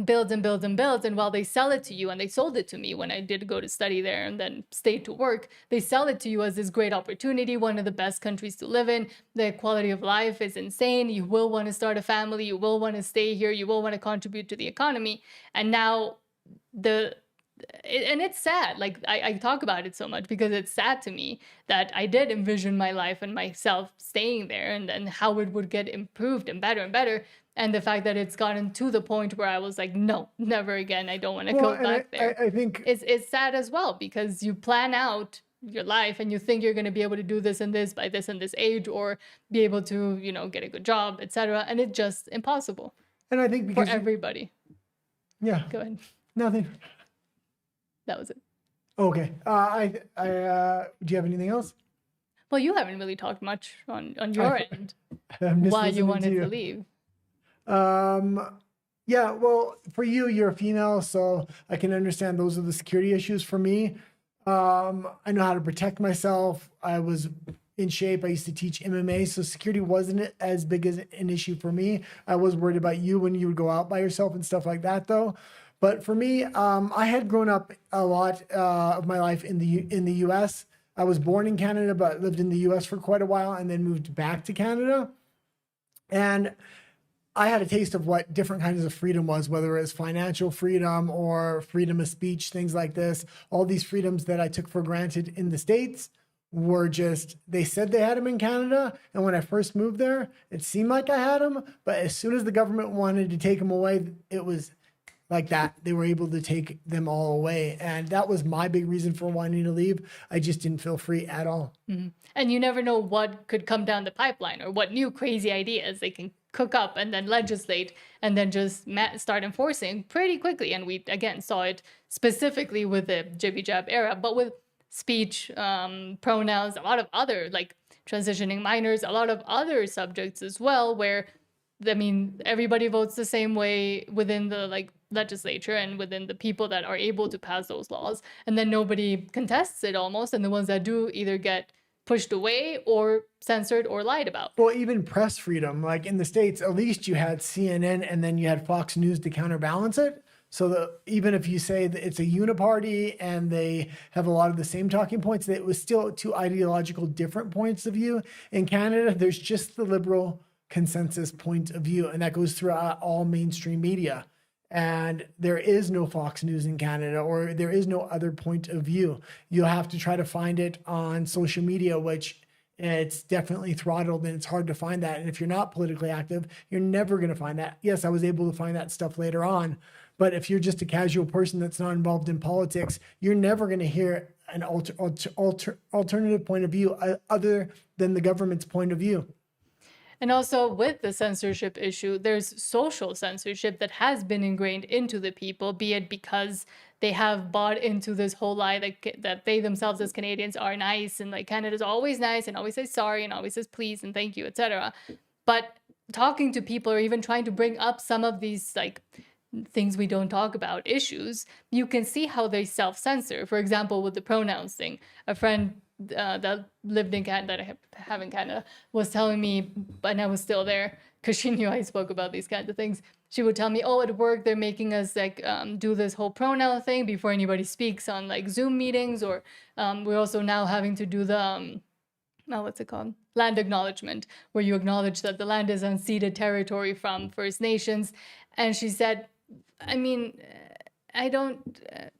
builds and builds and builds, and while they sell it to you, and they sold it to me when I did go to study there and then stayed to work, they sell it to you as this great opportunity, one of the best countries to live in, the quality of life is insane, you will want to start a family, you will want to stay here, you will want to contribute to the economy. And now and it's sad, I talk about it so much because it's sad to me that I did envision my life and myself staying there, and how it would get improved and better. And the fact that it's gotten to the point where I was like, no, never again. I don't want to go back there. I think it's sad as well, because you plan out your life and you think you're going to be able to do this and this by this and this age, or be able to, get a good job, etc. And it's just impossible. And I think because for everybody. Yeah. Go ahead. Nothing. That was it. Okay. Do you have anything else? Well, you haven't really talked much on your end. I'm just why you listening wanted to to leave. Yeah, well, for you're a female, so I can understand those are the security issues. For me, I know how to protect myself. I was in shape. I used to teach MMA, so security wasn't as big as an issue for me. I was worried about you when you would go out by yourself and stuff like that, though. But for me, I had grown up a lot of my life in the U.S. I was born in Canada, but lived in the U.S. for quite a while, and then moved back to Canada. And I had a taste of what different kinds of freedom was, whether it was financial freedom or freedom of speech, things like this. All these freedoms that I took for granted in the States were just, they said they had them in Canada. And when I first moved there, it seemed like I had them. But as soon as the government wanted to take them away, it was like that. They were able to take them all away. And that was my big reason for wanting to leave. I just didn't feel free at all. Mm-hmm. And you never know what could come down the pipeline or what new crazy ideas they can cook up and then legislate and then just start enforcing pretty quickly. And we, again, saw it specifically with the jibby jab era, but with speech, pronouns, a lot of other, like transitioning minors, a lot of other subjects as well, where, I mean, everybody votes the same way within the legislature and within the people that are able to pass those laws. And then nobody contests it almost. And the ones that do either get pushed away or censored or lied about. Well, even press freedom, like in the States, at least you had CNN and then you had Fox News to counterbalance it. So that even if you say that it's a uniparty and they have a lot of the same talking points, that it was still two ideological different points of view. In Canada, there's just the liberal consensus point of view, and that goes throughout all mainstream media. And there is no Fox News in Canada, or there is no other point of view. You'll have to try to find it on social media, which it's definitely throttled and it's hard to find that. And if you're not politically active, you're never going to find that. Yes, I was able to find that stuff later on. But if you're just a casual person that's not involved in politics, you're never going to hear an alternative point of view other than the government's point of view. And also with the censorship issue, there's social censorship that has been ingrained into the people, be it because they have bought into this whole lie that they themselves as Canadians are nice and like Canada's always nice and always says sorry and always says please and thank you, etc. But talking to people or even trying to bring up some of these like things we don't talk about issues, you can see how they self-censor. For example, with the pronouns thing, a friend that lived in Canada, that I have in Canada, was telling me, and I was still there because she knew I spoke about these kinds of things. She would tell me, oh, at work, they're making us like do this whole pronoun thing before anybody speaks on like Zoom meetings, or we're also now having to do the, what's it called? Land acknowledgement, where you acknowledge that the land is unceded territory from First Nations. And she said, I mean, I don't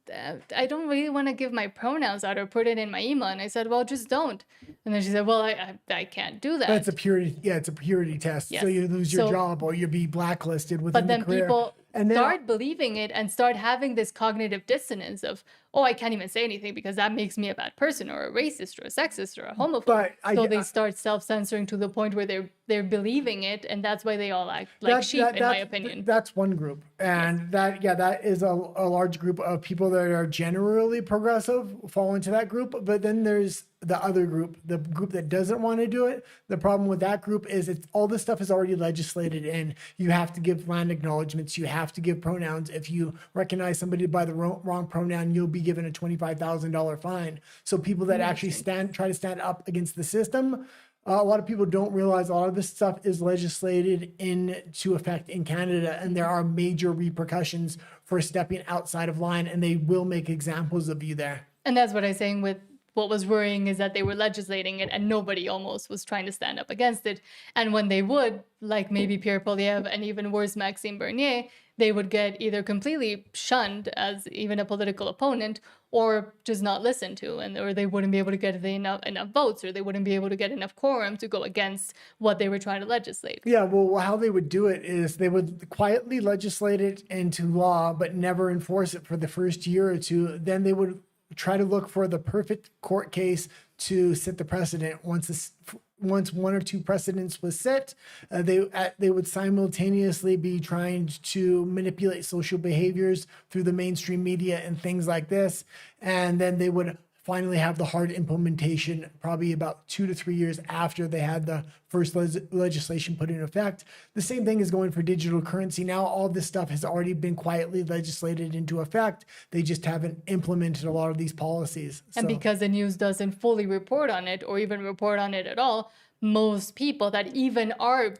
really want to give my pronouns out or put it in my email. And I said, well, just don't. And then she said, well, I can't do that. But it's a purity test. Yes. So you lose your job or you'll be blacklisted within the career. But then people start believing it and start having this cognitive dissonance of, oh, I can't even say anything because that makes me a bad person or a racist or a sexist or a homophobe. So they start self-censoring to the point where they're believing it, and that's why they all act like sheep, in my opinion. That's one group. And that is a large group of people that are generally progressive fall into that group. But then there's the other group, the group that doesn't want to do it. The problem with that group is all this stuff is already legislated in. You have to give land acknowledgements. You have to give pronouns. If you recognize somebody by the wrong pronoun, you'll be given a $25,000 fine. So people that actually try to stand up against the system, a lot of people don't realize a lot of this stuff is legislated into effect in Canada, and there are major repercussions for stepping outside of line, and they will make examples of you there. And that's what I'm saying with what was worrying is that they were legislating it and nobody almost was trying to stand up against it. And when they would, like maybe Pierre Poilievre and even worse, Maxime Bernier, they would get either completely shunned as even a political opponent or just not listened to, or they wouldn't be able to get enough votes, or they wouldn't be able to get enough quorum to go against what they were trying to legislate. Yeah, well, how they would do it is they would quietly legislate it into law, but never enforce it for the first year or two. Then they would try to look for the perfect court case to set the precedent. Once one or two precedents was set, they would simultaneously be trying to manipulate social behaviors through the mainstream media and things like this. And then they would finally have the hard implementation probably about 2 to 3 years after they had the first legislation put in effect. The same thing is going for digital currency. Now, all this stuff has already been quietly legislated into effect. They just haven't implemented a lot of these policies. And So- because the news doesn't fully report on it or even report on it at all, most people that even are,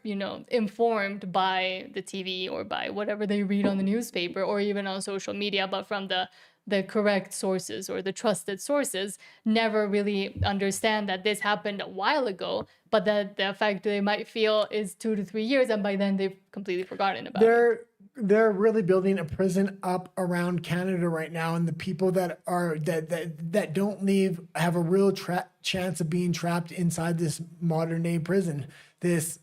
informed by the TV or by whatever they read on the newspaper or even on social media, but from the correct sources or the trusted sources, never really understand that this happened a while ago, but that the effect they might feel is 2 to 3 years, and by then they've completely forgotten about it. they're really building a prison up around Canada right now, and the people that are that don't leave have a real chance of being trapped inside this modern day prison, this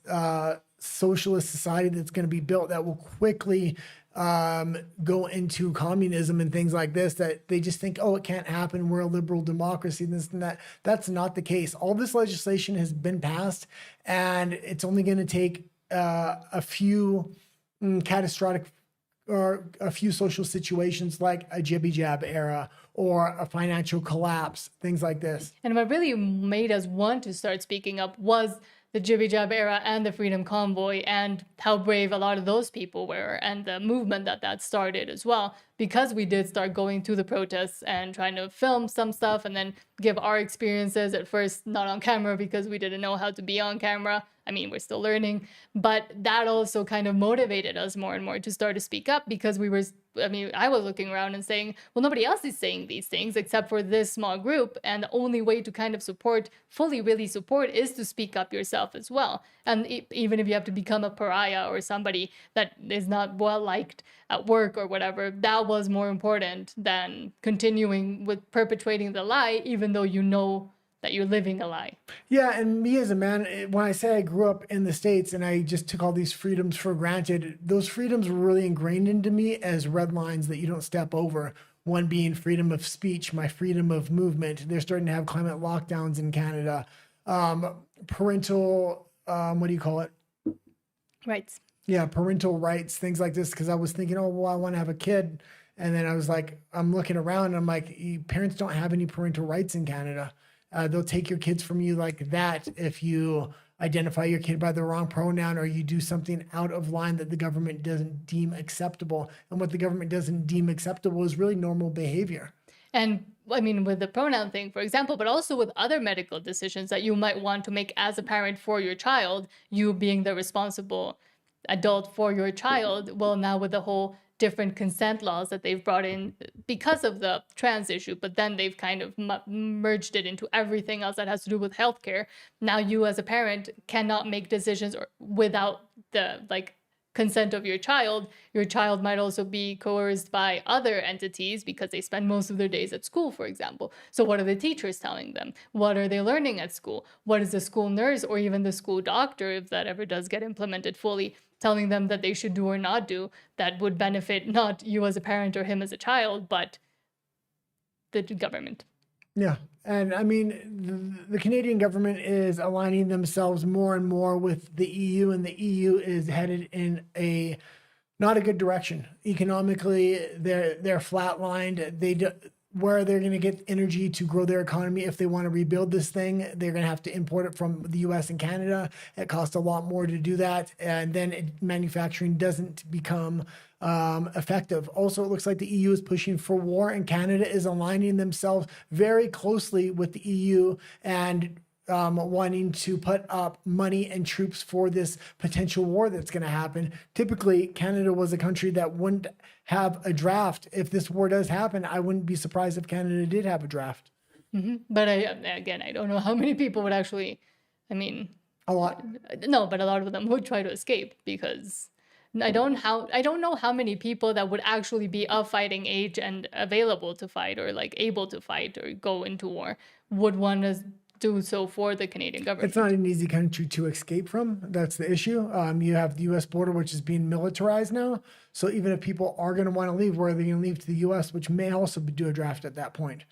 socialist society that's going to be built that will quickly go into communism and things like this, that they just think, oh, it can't happen, we're a liberal democracy, this and that. That's not the case. All this legislation has been passed, and it's only going to take a few catastrophic or a few social situations like a jibby jab era or a financial collapse, things like this. And what really made us want to start speaking up was the Jibby Jab era and the Freedom Convoy, and how brave a lot of those people were, and the movement that started as well, because we did start going to the protests and trying to film some stuff and then give our experiences, at first not on camera because we didn't know how to be on camera. I mean, we're still learning, but that also kind of motivated us more and more to start to speak up, because I was looking around and saying, well, nobody else is saying these things except for this small group. And the only way to kind of fully really support, is to speak up yourself as well. And even if you have to become a pariah or somebody that is not well liked at work or whatever, that was more important than continuing with perpetuating the lie, even though you know that you're living a lie. Yeah, and me as a man, when I say I grew up in the States and I just took all these freedoms for granted, those freedoms were really ingrained into me as red lines that you don't step over. One being freedom of speech, my freedom of movement. They're starting to have climate lockdowns in Canada. Parental, what do you call it? Rights. Yeah, parental rights, things like this. Because I was thinking, oh, well, I want to have a kid. And then I was like, I'm looking around and I'm like, parents don't have any parental rights in Canada. They'll take your kids from you like that if you identify your kid by the wrong pronoun or you do something out of line that the government doesn't deem acceptable. And what the government doesn't deem acceptable is really normal behavior. And I mean, with the pronoun thing, for example, but also with other medical decisions that you might want to make as a parent for your child, you being the responsible adult for your child. Well, now with the whole different consent laws that they've brought in because of the trans issue, but then they've kind of merged it into everything else that has to do with healthcare. Now you as a parent cannot make decisions without the consent of your child. Your child might also be coerced by other entities because they spend most of their days at school, for example. So what are the teachers telling them? What are they learning at school? What is the school nurse or even the school doctor, if that ever does get implemented fully, telling them that they should do or not do, that would benefit not you as a parent or him as a child, but the government? Yeah. And I mean, the Canadian government is aligning themselves more and more with the EU, and the EU is headed in not a good direction. Economically, they're flatlined. Where they're going to get energy to grow their economy if they want to rebuild this thing, they're going to have to import it from the US and Canada. It costs a lot more to do that. And then manufacturing doesn't become effective. Also, it looks like the EU is pushing for war, and Canada is aligning themselves very closely with the EU and wanting to put up money and troops for this potential war that's going to happen. Typically, Canada was a country that wouldn't have a draft. If this war does happen, I wouldn't be surprised if Canada did have a draft. Mm-hmm. But I don't know how many people would actually, a lot. No, but a lot of them would try to escape, because I don't know how many people that would actually be of fighting age and available to fight or able to fight or go into war would want to do so for the Canadian government. It's not an easy country to escape from. That's the issue. You have the U.S. border, which is being militarized now. So even if people are going to want to leave, where are they going to leave to the U.S., which may also do a draft at that point.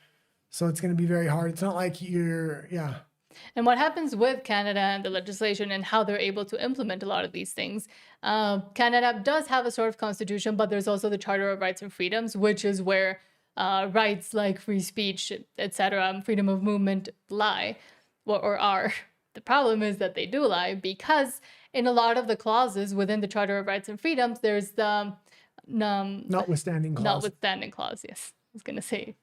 So it's going to be very hard. It's not like And what happens with Canada and the legislation and how they're able to implement a lot of these things. Canada does have a sort of constitution, but there's also the Charter of Rights and Freedoms, which is where rights like free speech, etc., freedom of movement lie or are. The problem is that they do lie because in a lot of the clauses within the Charter of Rights and Freedoms, there's the Notwithstanding clause. notwithstanding clause. Yes, I was going to say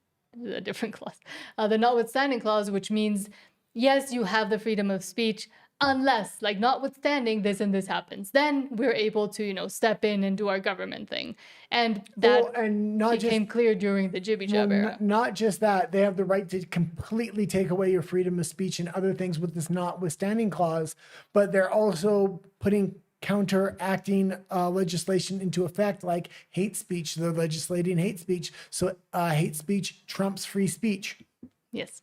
a different clause. The notwithstanding clause, which means, yes, you have the freedom of speech, unless, like, notwithstanding this and this happens, then we're able to, step in and do our government thing. And that and not became clear during the Jibby Jab era. Not just that, they have the right to completely take away your freedom of speech and other things with this notwithstanding clause, but they're also putting counteracting legislation into effect, like hate speech. They're legislating hate speech. So hate speech trumps free speech. Yes.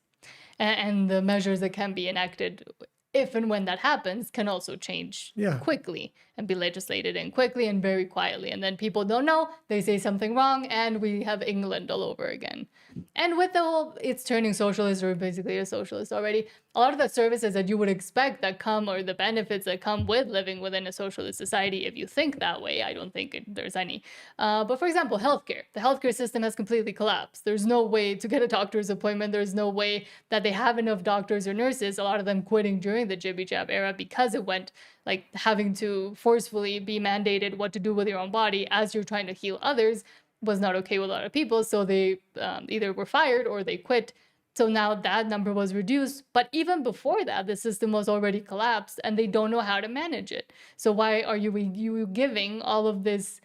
And the measures that can be enacted if and when that happens can also change quickly and be legislated in quickly and very quietly. And then people don't know, they say something wrong, and we have England all over again. And with the whole, it's turning socialist or basically a socialist already, a lot of the services that you would expect that come, or the benefits that come with living within a socialist society, if you think that way, I don't think there's any. But for example, healthcare. The healthcare system has completely collapsed. There's no way to get a doctor's appointment. There's no way that they have enough doctors or nurses, a lot of them quitting during the Jibby Jab era because it went like having to forcefully be mandated what to do with your own body as you're trying to heal others was not okay with a lot of people. So they either were fired or they quit. So now that number was reduced. But even before that, the system was already collapsed and they don't know how to manage it. So why are you giving all of this,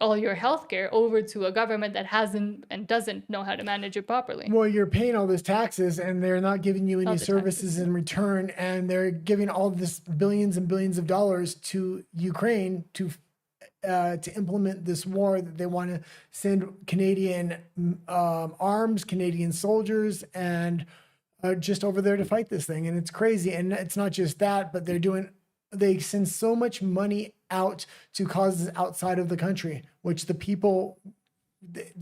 all your healthcare over to a government that hasn't and doesn't know how to manage it properly? Well, you're paying all this taxes and they're not giving you any services in return. And they're giving all this billions and billions of dollars to Ukraine to implement this war that they want to send Canadian arms, Canadian soldiers, and just over there to fight this thing. And it's crazy. And it's not just that, but they send so much money out to causes outside of the country, which the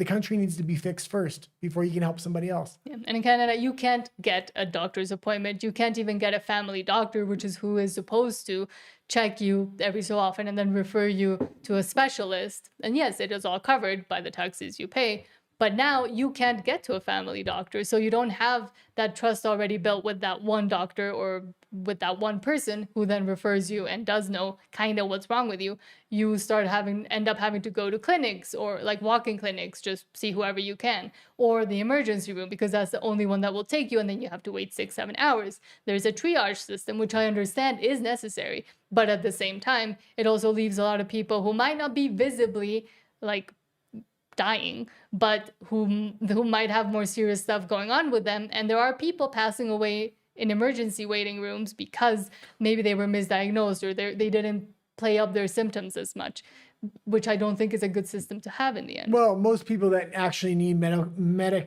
country needs to be fixed first before you can help somebody else. Yeah. And in Canada, you can't get a doctor's appointment. You can't even get a family doctor, which is who is supposed to check you every so often and then refer you to a specialist. And yes, it is all covered by the taxes you pay. But now you can't get to a family doctor. So you don't have that trust already built with that one doctor or with that one person who then refers you and does know kind of what's wrong with you. You end up having to go to clinics or like walk-in clinics, just see whoever you can, or the emergency room because that's the only one that will take you. And then you have to wait 6-7 hours. There's a triage system, which I understand is necessary. But at the same time, it also leaves a lot of people who might not be visibly like dying, but who might have more serious stuff going on with them. And there are people passing away in emergency waiting rooms because maybe they were misdiagnosed or they didn't play up their symptoms as much, which I don't think is a good system to have in the end. Well, most people that actually need Medicare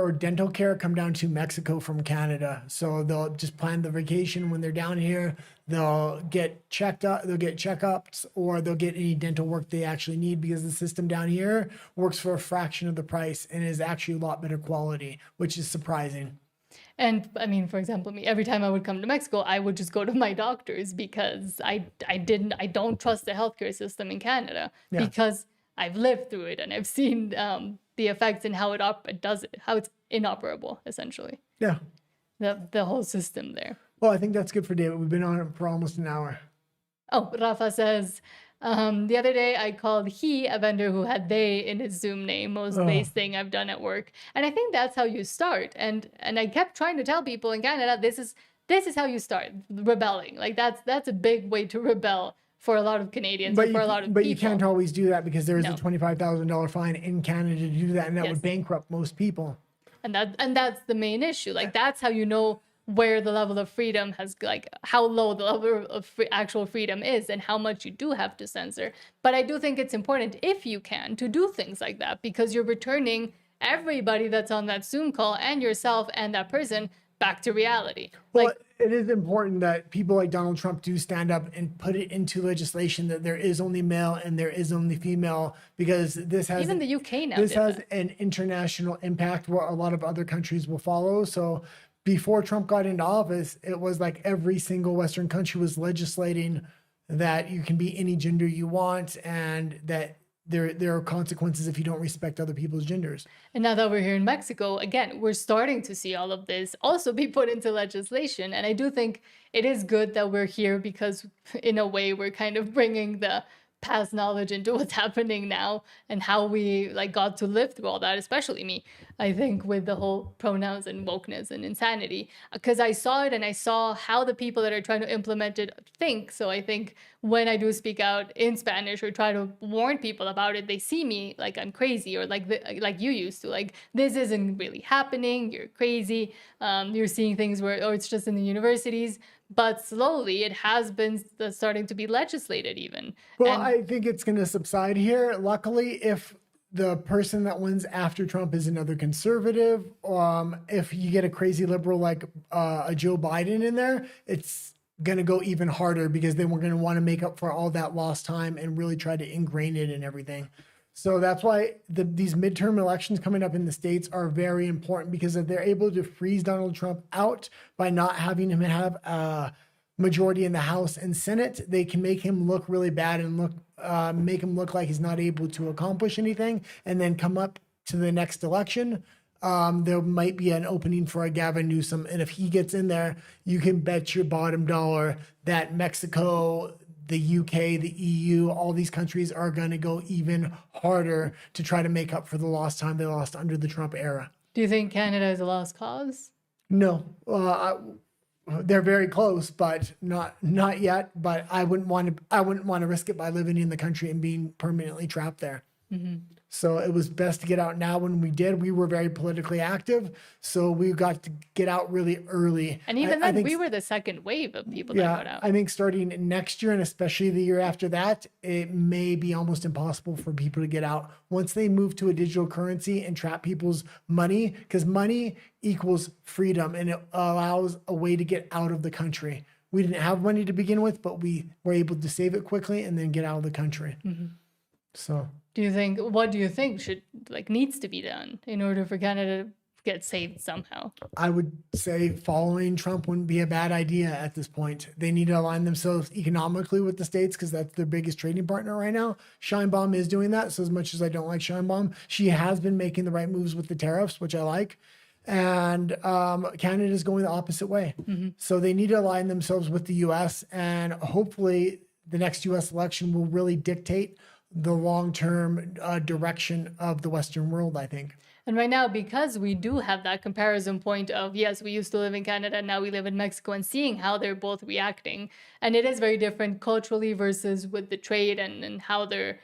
or dental care come down to Mexico from Canada. So they'll just plan the vacation when they're down here. They'll get checked up, they'll get checkups, or they'll get any dental work they actually need because the system down here works for a fraction of the price and is actually a lot better quality, which is surprising. And for example, every time I would come to Mexico, I would just go to my doctors because I don't trust the healthcare system in Canada because I've lived through it and I've seen the effects and how it's inoperable, essentially. Yeah. The whole system there. Well, I think that's good for David. We've been on it for almost an hour. Oh, Rafa says, the other day I called he a vendor who had they in his Zoom name, most base thing I've done at work. And I think that's how you start. And I kept trying to tell people in Canada, this is how you start rebelling. Like that's a big way to rebel for a lot of Canadians and for a lot of people. But you can't always do that because there is a $25,000 fine in Canada to do that, and that would bankrupt most people. And that's the main issue. Like that's how you know where the level of freedom has, like how low the level of actual freedom is and how much you do have to censor. But I do think it's important, if you can, to do things like that because you're returning everybody that's on that Zoom call and yourself and that person back to reality. Well, it is important that people like Donald Trump do stand up and put it into legislation that there is only male and there is only female, because this has even the UK now. This has an international impact where a lot of other countries will follow. So before Trump got into office, it was like every single Western country was legislating that you can be any gender you want and that there are consequences if you don't respect other people's genders. And now that we're here in Mexico, again, we're starting to see all of this also be put into legislation. And I do think it is good that we're here because, in a way, we're kind of bringing the past knowledge into what's happening now and how we like got to live through all that, especially me, I think, with the whole pronouns and wokeness and insanity, because I saw it and I saw how the people that are trying to implement it think. So I think when I do speak out in Spanish or try to warn people about it, they see me like I'm crazy, or like you used to, like, this isn't really happening, you're crazy, you're seeing things where, oh, it's just in the universities. But slowly it has been starting to be legislated even. Well, And I think it's going to subside here. Luckily, if the person that wins after Trump is another conservative, if you get a crazy liberal like a Joe Biden in there, it's going to go even harder because then we're going to want to make up for all that lost time and really try to ingrain it in everything. So that's why these midterm elections coming up in the States are very important, because if they're able to freeze Donald Trump out by not having him have a majority in the House and Senate, they can make him look really bad and make him look like he's not able to accomplish anything. And then come up to the next election, there might be an opening for a Gavin Newsom. And if he gets in there, you can bet your bottom dollar that Mexico, the UK, the EU, all these countries are going to go even harder to try to make up for the lost time they lost under the Trump era. do you think Canada is a lost cause? No, they're very close, but not yet. But I wouldn't want to risk it by living in the country and being permanently trapped there. So it was best to get out now. When we did, we were very politically active, so we got to get out really early. And even I then, think, we were the second wave of people that got out. I think starting next year and especially the year after that, it may be almost impossible for people to get out once they move to a digital currency and trap people's money, because money equals freedom and it allows a way to get out of the country. We didn't have money to begin with, but we were able to save it quickly and then get out of the country. So What do you think should needs to be done in order for Canada to get saved somehow? I would say following Trump wouldn't be a bad idea at this point. They need to align themselves economically with the States because that's their biggest trading partner right now. Sheinbaum is doing that. So as much as I don't like Sheinbaum, she has been making the right moves with the tariffs, which I like. And Canada is going the opposite way. So they need to align themselves with the U.S. And hopefully the next U.S. election will really dictate the long-term direction of the Western world, I think. And right now, because we do have that comparison point of, yes, we used to live in Canada, now we live in Mexico, and seeing how they're both reacting. And it is very different culturally versus with the trade and how they're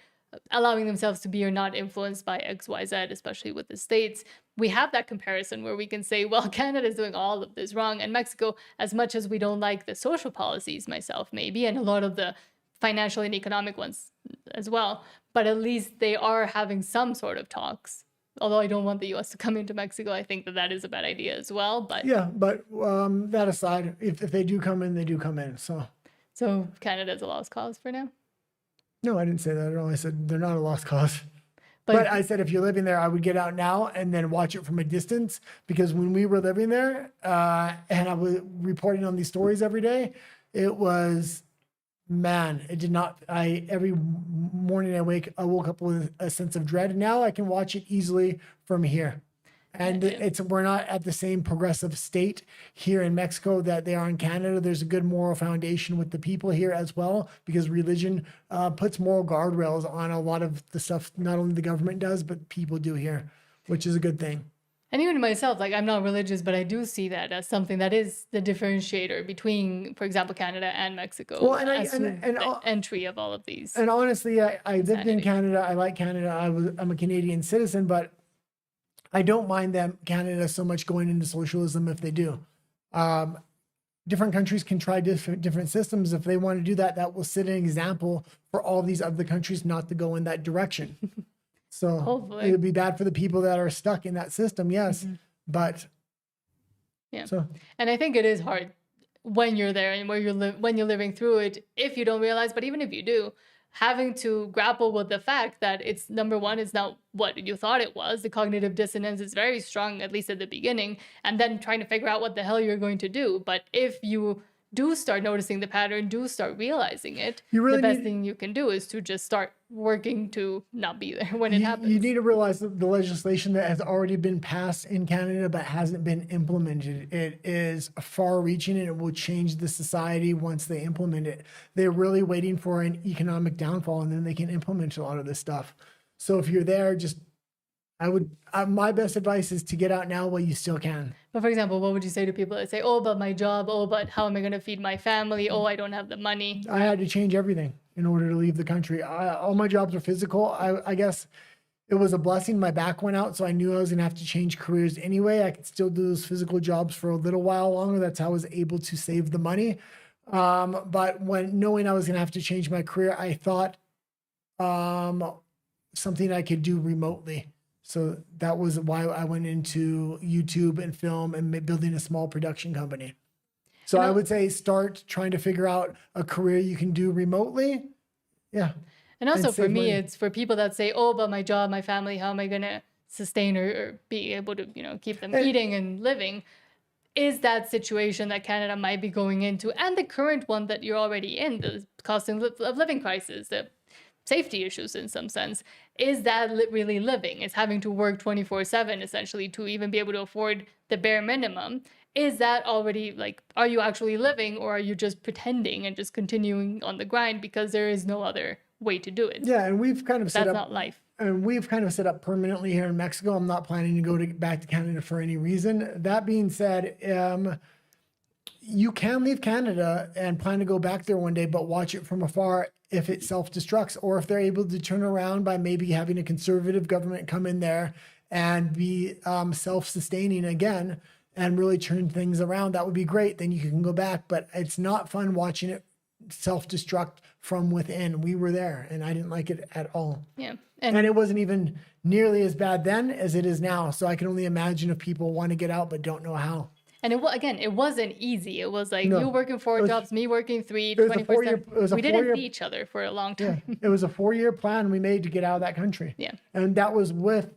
allowing themselves to be or not influenced by XYZ, especially with the States. We have that comparison where we can say, well, Canada is doing all of this wrong. And Mexico, as much as we don't like the social policies, myself maybe, and a lot of the financial and economic ones as well, but at least they are having some sort of talks. Although I don't want the U.S. to come into Mexico, I think that is a bad idea as well. But yeah, but that aside, if they do come in, they do come in. So Canada's a lost cause for now. No, I didn't say that at all. I said they're not a lost cause. But I said if you're living there, I would get out now and then watch it from a distance, because when we were living there and I was reporting on these stories every day, it was, man, it did not. Every morning I woke up with a sense of dread. Now I can watch it easily from here. And we're not at the same progressive state here in Mexico that they are in Canada. There's a good moral foundation with the people here as well, because religion puts moral guardrails on a lot of the stuff not only the government does, but people do here, which is a good thing. And even myself, I'm not religious, but I do see that as something that is the differentiator between, for example, Canada and Mexico. Well, and the entry of all of these. And honestly, I lived in Canada. I like Canada. I'm a Canadian citizen, but I don't mind Canada so much going into socialism if they do. Different countries can try different systems. If they want to do that, that will set an example for all these other countries not to go in that direction. So hopefully it would be bad for the people that are stuck in that system, yes. But yeah. So, and I think it is hard when you're there and when you're living through it, if you don't realize, but even if you do, having to grapple with the fact that it's, number one, it's not what you thought it was. The cognitive dissonance is very strong, at least at the beginning, and then trying to figure out what the hell you're going to do. But if you do start noticing the pattern, do start realizing it, You really the best need- thing you can do is to just start working to not be there when it happens. You need to realize that the legislation that has already been passed in Canada but hasn't been implemented, it is far-reaching and it will change the society once they implement it. They're really waiting for an economic downfall and then they can implement a lot of this stuff. So if you're there, my best advice is to get out now while you still can. But for example, what would you say to people that say, oh, but my job, oh, but how am I going to feed my family? Oh, I don't have the money. I had to change everything in order to leave the country. All my jobs are physical. I guess it was a blessing. My back went out, so I knew I was going to have to change careers anyway. I could still do those physical jobs for a little while longer. That's how I was able to save the money. But when knowing I was going to have to change my career, I thought something I could do remotely. So that was why I went into YouTube and film and building a small production company. So I would say start trying to figure out a career you can do remotely. Yeah. And also And for save me, money. it's for people that say, oh, but my job, my family, how am I going to sustain or be able to, keep them eating and living? Is that situation that Canada might be going into, and the current one that you're already in, the cost of living crisis, the safety issues in some sense, is that really living? Is having to work 24/7 essentially to even be able to afford the bare minimum? Is that already are you actually living, or are you just pretending and just continuing on the grind because there is no other way to do it? Yeah. And we've kind of set That's up. not life. And we've kind of set up permanently here in Mexico. I'm not planning to go back to Canada for any reason. That being said, you can leave Canada and plan to go back there one day, but watch it from afar if it self-destructs, or if they're able to turn around by maybe having a conservative government come in there and be self-sustaining again and really turn things around. That would be great. Then you can go back, but it's not fun watching it self-destruct from within. We were there and I didn't like it at all. Yeah. And it wasn't even nearly as bad then as it is now. So I can only imagine if people want to get out but don't know how. And it wasn't easy. It was like No. you working 4 jobs, me working 3, was a 24/7. it was a We didn't 4-year see each other for a long Yeah, time. it was a 4-year plan we made to get out of that country. Yeah. And that was with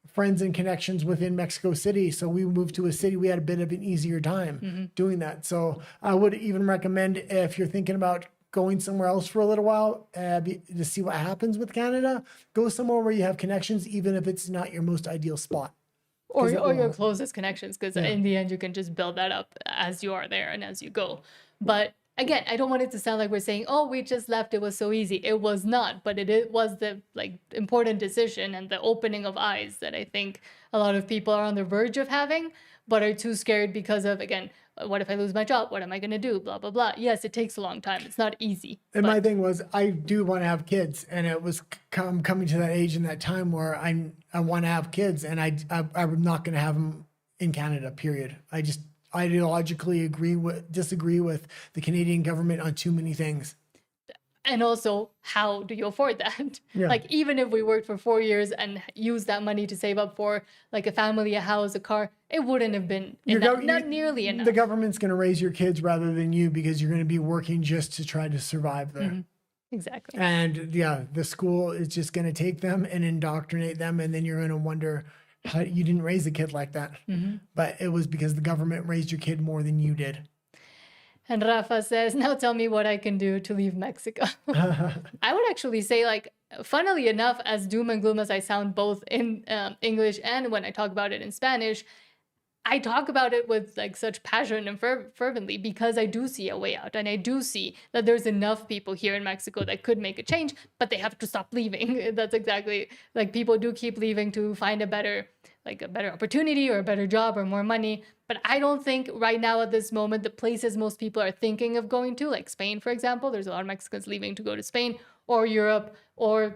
friends and connections within Mexico City. So we moved to a city, we had a bit of an easier time doing that. So I would even recommend, if you're thinking about going somewhere else for a little while to see what happens with Canada, go somewhere where you have connections, even if it's not your most ideal spot. Or 'Cause it will your help. closest connections, because in the end you can just build that up as you are there and as you go. But again, I don't want it to sound like we're saying, oh, we just left, it was so easy. It was not, but it was the important decision and the opening of eyes that I think a lot of people are on the verge of having, but are too scared because of, again, what if I lose my job? What am I going to do? Blah, blah, blah. Yes, it takes a long time. It's not easy. And but my thing was, I do want to have kids, and it was coming to that age and that time where I want to have kids, and I'm not going to have them in Canada. Period. I just ideologically disagree with the Canadian government on too many things. And also, how do you afford that? Yeah. Even if we worked for 4 years and used that money to save up for a family, a house, a car, it wouldn't have been enough, not nearly enough. The government's going to raise your kids rather than you, because you're going to be working just to try to survive there. Exactly. And yeah, the school is just going to take them and indoctrinate them, and then you're going to wonder how you didn't raise a kid like that. But it was because the government raised your kid more than you did. And Rafa says, now tell me what I can do to leave Mexico. I would actually say, funnily enough, as doom and gloom as I sound both in English and when I talk about it in Spanish, I talk about it with such passion and fervently, because I do see a way out, and I do see that there's enough people here in Mexico that could make a change, but they have to stop leaving. That's exactly, people do keep leaving to find a better opportunity or a better job or more money. But I don't think right now at this moment, the places most people are thinking of going to, like Spain, for example, there's a lot of Mexicans leaving to go to Spain or Europe or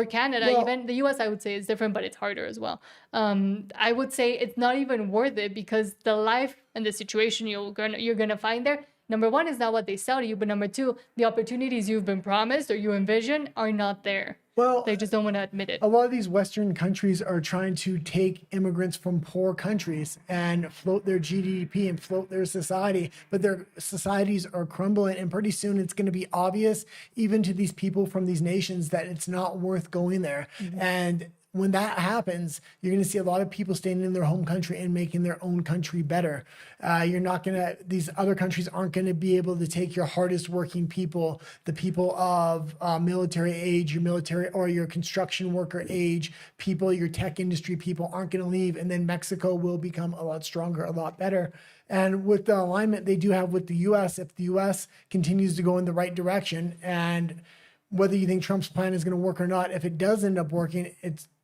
Canada. Well, even the US, I would say, is different, but it's harder as well. I would say it's not even worth it, because the life and the situation you're gonna find there, number one, is not what they sell to you, but number two, the opportunities you've been promised or you envision are not there. Well, They just don't want to admit it. a lot of these Western countries are trying to take immigrants from poor countries and float their GDP and float their society, but their societies are crumbling, and pretty soon it's going to be obvious, even to these people from these nations, that it's not worth going there. And when that happens, you're going to see a lot of people staying in their home country and making their own country better. You're not going to, these other countries aren't going to be able to take your hardest working people, the people of military age, your military or your construction worker age, people, your tech industry people aren't going to leave. And then Mexico will become a lot stronger, a lot better. And with the alignment they do have with the US, if the US continues to go in the right direction, and whether you think Trump's plan is going to work or not, if it does end up working,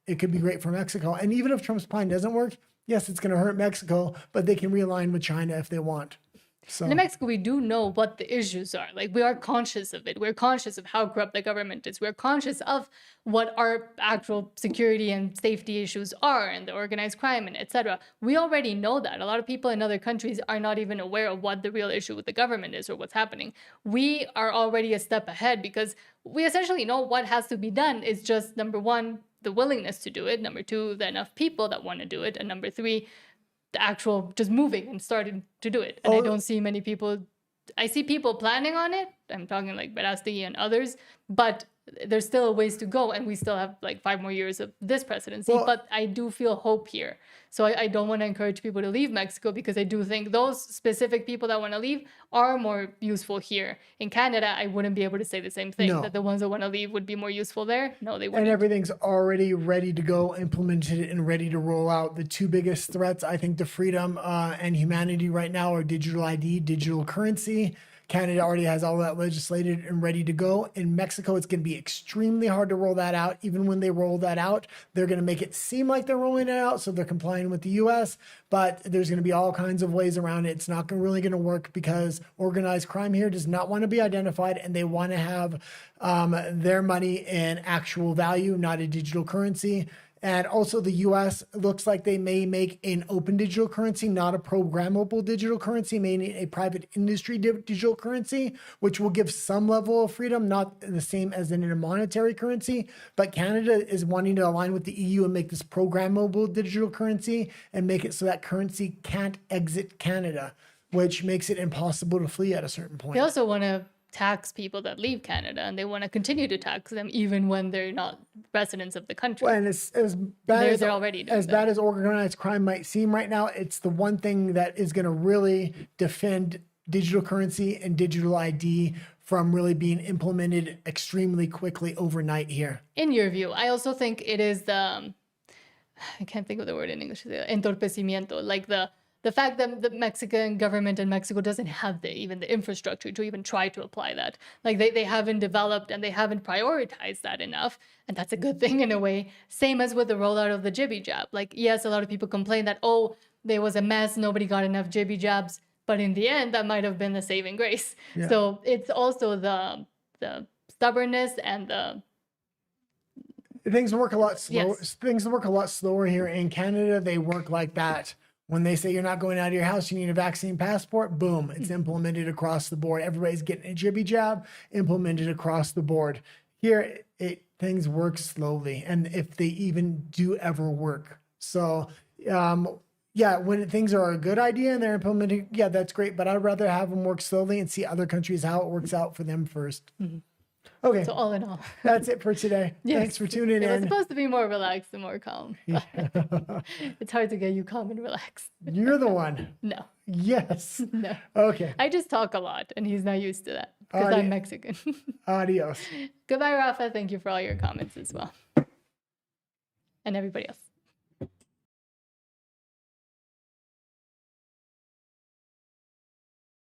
it could be great for Mexico. And even if Trump's plan doesn't work, yes, it's going to hurt Mexico, but they can realign with China if they want. So in Mexico, we do know what the issues are. Like, we are conscious of it. We're conscious of how corrupt the government is. We're conscious of what our actual security and safety issues are and the organized crime and etc. We already know that. A lot of people in other countries are not even aware of what the real issue with the government is or what's happening. We are already a step ahead because we essentially know what has to be done. It's just, number one, the willingness to do it. Number two, the enough people that want to do it. And number three, the actual just moving and starting to do it. And I don't see many people. I see people planning on it. I'm talking like Verástegui and others, but there's still a ways to go, and we still have like 5 more years of this presidency. But I do feel hope here. So I don't want to encourage people to leave Mexico, because I do think those specific people that want to leave are more useful here. In Canada, I wouldn't be able to say the same thing, that the ones that want to leave would be more useful there. No, they wouldn't. And everything's already ready to go, implemented and ready to roll out. The two biggest threats, I think, to freedom and humanity right now are digital ID, digital currency. Canada already has all that legislated and ready to go. In Mexico, it's going to be extremely hard to roll that out. Even when they roll that out, they're going to make it seem like they're rolling it out, so they're complying with the US, but there's going to be all kinds of ways around it. It's not really going to work because organized crime here does not want to be identified, and they want to have their money in actual value, not a digital currency. And also the US looks like they may make an open digital currency, not a programmable digital currency, meaning a private industry digital currency, which will give some level of freedom, not the same as in a monetary currency. But Canada is wanting to align with the EU and make this programmable digital currency and make it so that currency can't exit Canada, which makes it impossible to flee at a certain point. They also want to tax people that leave Canada, and they want to continue to tax them even when they're not residents of the country. Well, and as bad they're already doing bad as organized crime might seem right now, it's the one thing that is going to really defend digital currency and digital ID from really being implemented extremely quickly overnight here. In your view, I also think it is the, I can't think of the word in English, entorpecimiento, like the fact that the Mexican government and Mexico doesn't have even the infrastructure to even try to apply that. Like they haven't developed and they haven't prioritized that enough. And that's a good thing in a way. Same as with the rollout of the Jibby jab. Like, yes, a lot of people complain that, oh, there was a mess, nobody got enough Jibby jabs. But in the end, that might have been the saving grace. Yeah. So it's also the stubbornness and the... Things work a lot slower. Yes. Things work a lot slower here. In Canada, they work like that. When they say you're not going out of your house, you need a vaccine passport, boom, it's implemented across the board. Everybody's getting a Jibby jab, implemented across the board. Here, things work slowly, and if they even do ever work. So, yeah, when things are a good idea and they're implemented, yeah, that's great, but I'd rather have them work slowly and see other countries how it works out for them first. Mm-hmm. Okay. So all in all, that's it for today. Yes. Thanks for tuning in. It's supposed to be more relaxed and more calm. Yeah. It's hard to get you calm and relaxed. You're the one. No. Yes. No. Okay. I just talk a lot, and he's not used to that because I'm Mexican. Adios. Goodbye, Rafa. Thank you for all your comments as well. And everybody else.